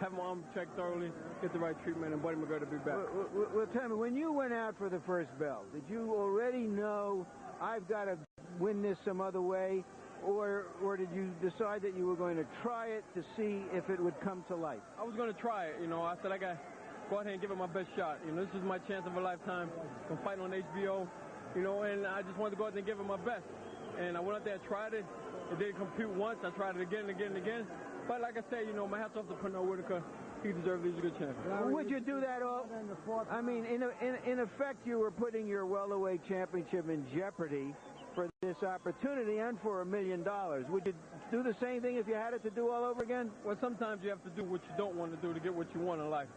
have my arm checked thoroughly, get the right treatment, and Buddy McGirt will be back. Well, tell me, when you went out for the first bell, did you already know I've got to win this some other way, or did you decide that you were going to try it to see if it would come to life? I was going to try it. You know, I said I got to go out here and give it my best shot. You know, this is my chance of a lifetime. I'm fighting on HBO, you know, and I just wanted to go out there and give it my best. And I went out there and tried it. It didn't compute once. I tried it again and again and again. But like I said, you know, my hat's off to Pernell Whitaker. He deserves it. He's a good champion. Would you do that all? I mean, in effect, you were putting your welterweight championship in jeopardy for this opportunity and for $1 million. Would you do the same thing if you had it to do all over again? Well, sometimes you have to do what you don't want to do to get what you want in life.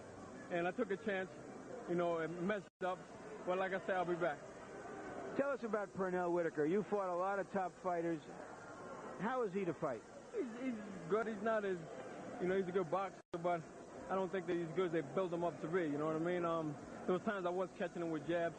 And I took a chance, you know, and messed up. But like I said, I'll be back. Tell us about Pernell Whitaker. You fought a lot of top fighters. How is he to fight? He's good. He's not as, you know, he's a good boxer, but I don't think that he's good as they build him up to be, you know what I mean? There was times I was catching him with jabs,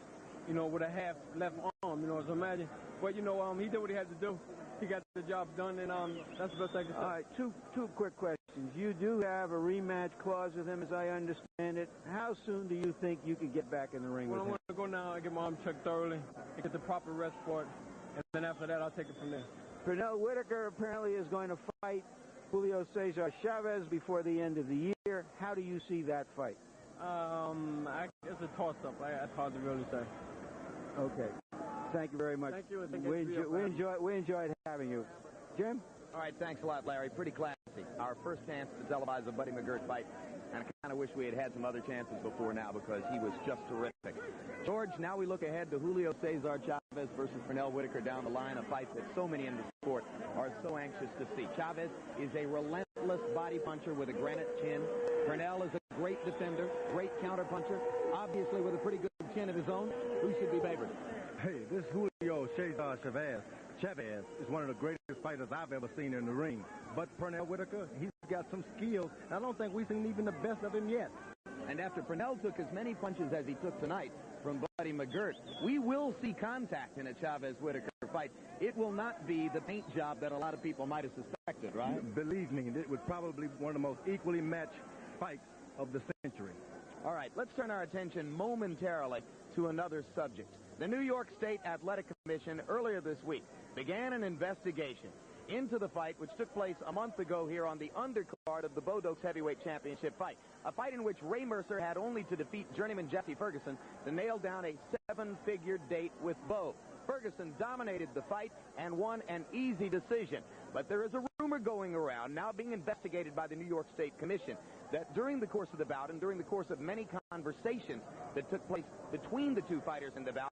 you know, with a half left arm, you know, as I imagine. But, you know, he did what he had to do. He got the job done, and that's the best I can say. All right, two quick questions. You do have a rematch clause with him, as I understand it. How soon do you think you could get back in the ring with him? I want to go now, I get my arm checked thoroughly, I get the proper rest for it, and then after that, I'll take it from there. Pernell Whitaker apparently is going to fight Julio Cesar Chavez before the end of the year. How do you see that fight? It's a toss-up. It's hard to really say. Okay. Thank you very much. Thank you. And we enjoyed having you. Jim? All right, thanks a lot, Larry. Pretty classy. Our first chance to televise a Buddy McGirt fight, and I kind of wish we had had some other chances before now because he was just terrific. George, now we look ahead to Julio Cesar Chavez versus Pernell Whitaker down the line, a fight that so many in the sport are so anxious to see. Chavez is a relentless body puncher with a granite chin. Pernell is a great defender, great counter puncher, obviously with a pretty good chin of his own. Who should be favored? Hey, this Julio Cesar Chavez is one of the greatest fighters I've ever seen in the ring. But Pernell Whitaker, he's got some skills. I don't think we've seen even the best of him yet. And after Pernell took as many punches as he took tonight from Buddy McGirt, we will see contact in a Chavez-Whitaker fight. It will not be the paint job that a lot of people might have suspected, right? Believe me, it was probably one of the most equally matched fights of the century. All right, let's turn our attention momentarily to another subject. The New York State Athletic Commission earlier this week began an investigation into the fight which took place a month ago here on the undercard of the Bodok's Heavyweight Championship fight. A fight in which Ray Mercer had only to defeat journeyman Jesse Ferguson to nail down a 7-figure date with Bo. Ferguson dominated the fight and won an easy decision. But there is a rumor going around, now being investigated by the New York State Commission, that during the course of the bout and during the course of many conversations that took place between the two fighters in the bout,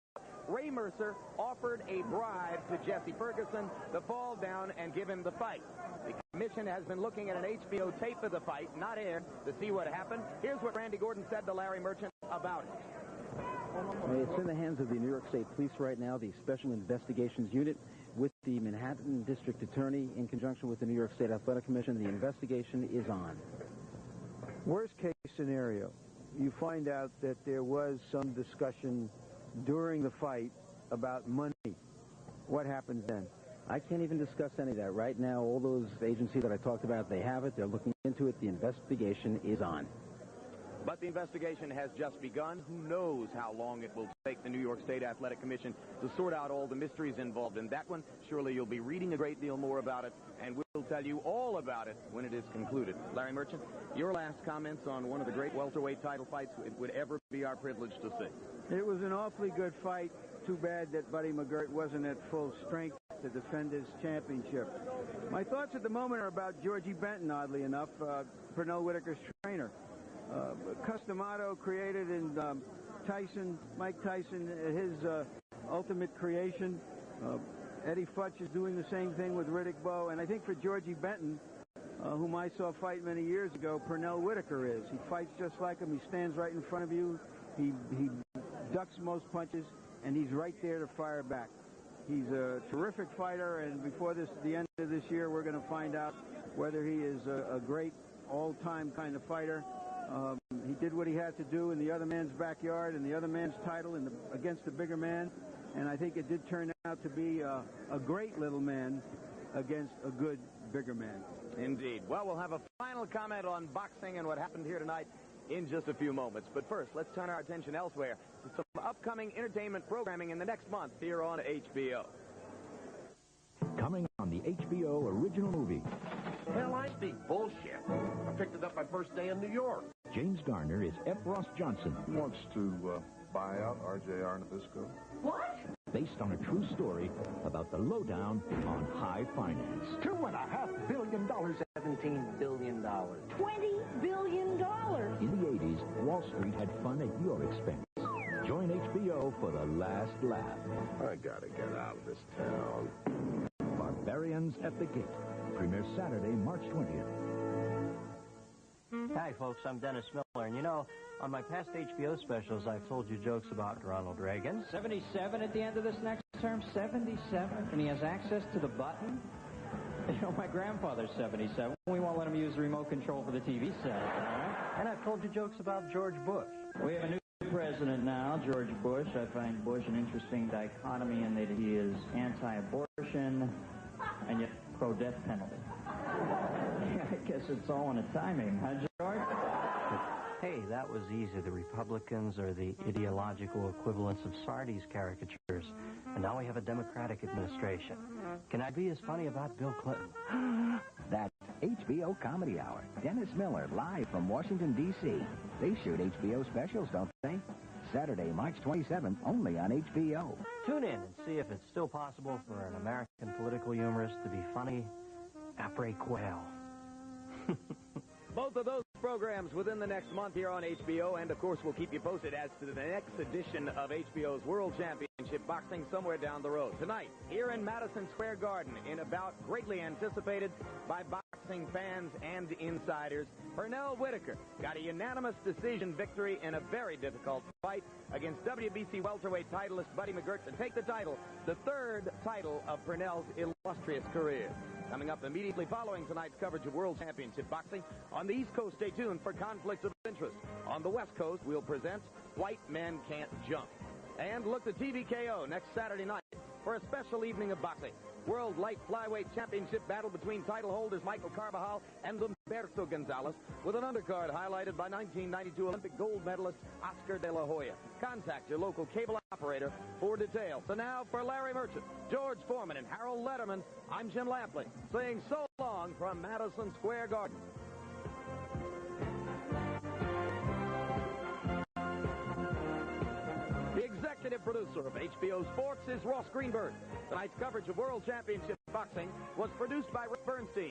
Ray Mercer offered a bribe to Jesse Ferguson to fall down and give him the fight. The commission has been looking at an HBO tape of the fight, not aired, to see what happened. Here's what Randy Gordon said to Larry Merchant about it. It's in the hands of the New York State Police right now, the Special Investigations Unit, with the Manhattan District Attorney in conjunction with the New York State Athletic Commission. The investigation is on. Worst case scenario, you find out that there was some discussion during the fight about money. What happens then? I can't even discuss any of that. Right now, all those agencies that I talked about, they have it. They're looking into it. The investigation is on. But the investigation has just begun. Who knows how long it will take the New York State Athletic Commission to sort out all the mysteries involved in that one. Surely you'll be reading a great deal more about it, and we'll tell you all about it when it is concluded. Larry Merchant, your last comments on one of the great welterweight title fights it would ever be our privilege to see. It was an awfully good fight. Too bad that Buddy McGirt wasn't at full strength to defend his championship. My thoughts at the moment are about Georgie Benton, oddly enough, Pernell Whitaker's trainer. Custom auto created in Mike Tyson, his ultimate creation. Eddie Futch is doing the same thing with Riddick Bowe. And I think for Georgie Benton, whom I saw fight many years ago, Pernell Whitaker is. He fights just like him. He stands right in front of you. He ducks most punches, and he's right there to fire back. He's a terrific fighter, and before the end of this year, we're going to find out whether he is a great all-time kind of fighter. He did what he had to do in the other man's backyard and the other man's title against the bigger man, and I think it did turn out to be a great little man against a good bigger man. Indeed. Well, we'll have a final comment on boxing and what happened here tonight in just a few moments. But first, let's turn our attention elsewhere to some upcoming entertainment programming in the next month here on HBO. Coming on the HBO original movie. Hell, I speak bullshit. I picked it up my first day in New York. James Garner is F. Ross Johnson. He wants to buy out RJR Nabisco. What? Based on a true story about the lowdown on high finance. $2.5 billion. $17 billion. $20 billion. In the 80s, Wall Street had fun at your expense. Join HBO for the last laugh. I gotta get out of this town. Barbarians at the Gate. Premieres Saturday, March 20th. Hi, folks. I'm Dennis Miller. And, you know, on my past HBO specials, I've told you jokes about Ronald Reagan. 77 at the end of this next term? 77? And he has access to the button? You know, my grandfather's 77. We won't let him use the remote control for the TV set. All right? And I've told you jokes about George Bush. We have a new president now, George Bush. I find Bush an interesting dichotomy in that he is anti-abortion and yet pro-death penalty. guess it's all in the timing, huh, George? Hey, that was easy. The Republicans are the ideological equivalents of Sardi's caricatures. And now we have a Democratic administration. Can I be as funny about Bill Clinton? That's HBO Comedy Hour. Dennis Miller, live from Washington, D.C. They shoot HBO specials, don't they? Saturday, March 27th, only on HBO. Tune in and see if it's still possible for an American political humorist to be funny après quail. Both of those programs within the next month here on HBO, and of course we'll keep you posted as to the next edition of HBO's World Championship Boxing somewhere down the road. Tonight, here in Madison Square Garden, in a bout greatly anticipated by boxing fans and insiders, Pernell Whitaker got a unanimous decision victory in a very difficult fight against WBC welterweight titleist Buddy McGirt to take the title, the third title of Pernell's illustrious career. Coming up immediately following tonight's coverage of World Championship Boxing, on the East Coast, stay tuned for Conflicts of Interest. On the West Coast, we'll present White Men Can't Jump. And look to TVKO next Saturday night for a special evening of boxing. World Light Flyweight Championship battle between title holders Michael Carbajal and Humberto Gonzalez, with an undercard highlighted by 1992 Olympic gold medalist Oscar De La Hoya. Contact your local cable operator for details. So now for Larry Merchant, George Foreman, and Harold Letterman, I'm Jim Lampley, saying so long from Madison Square Garden. The executive producer of HBO Sports is Ross Greenberg. Tonight's coverage of World Championship Boxing was produced by Rick Bernstein.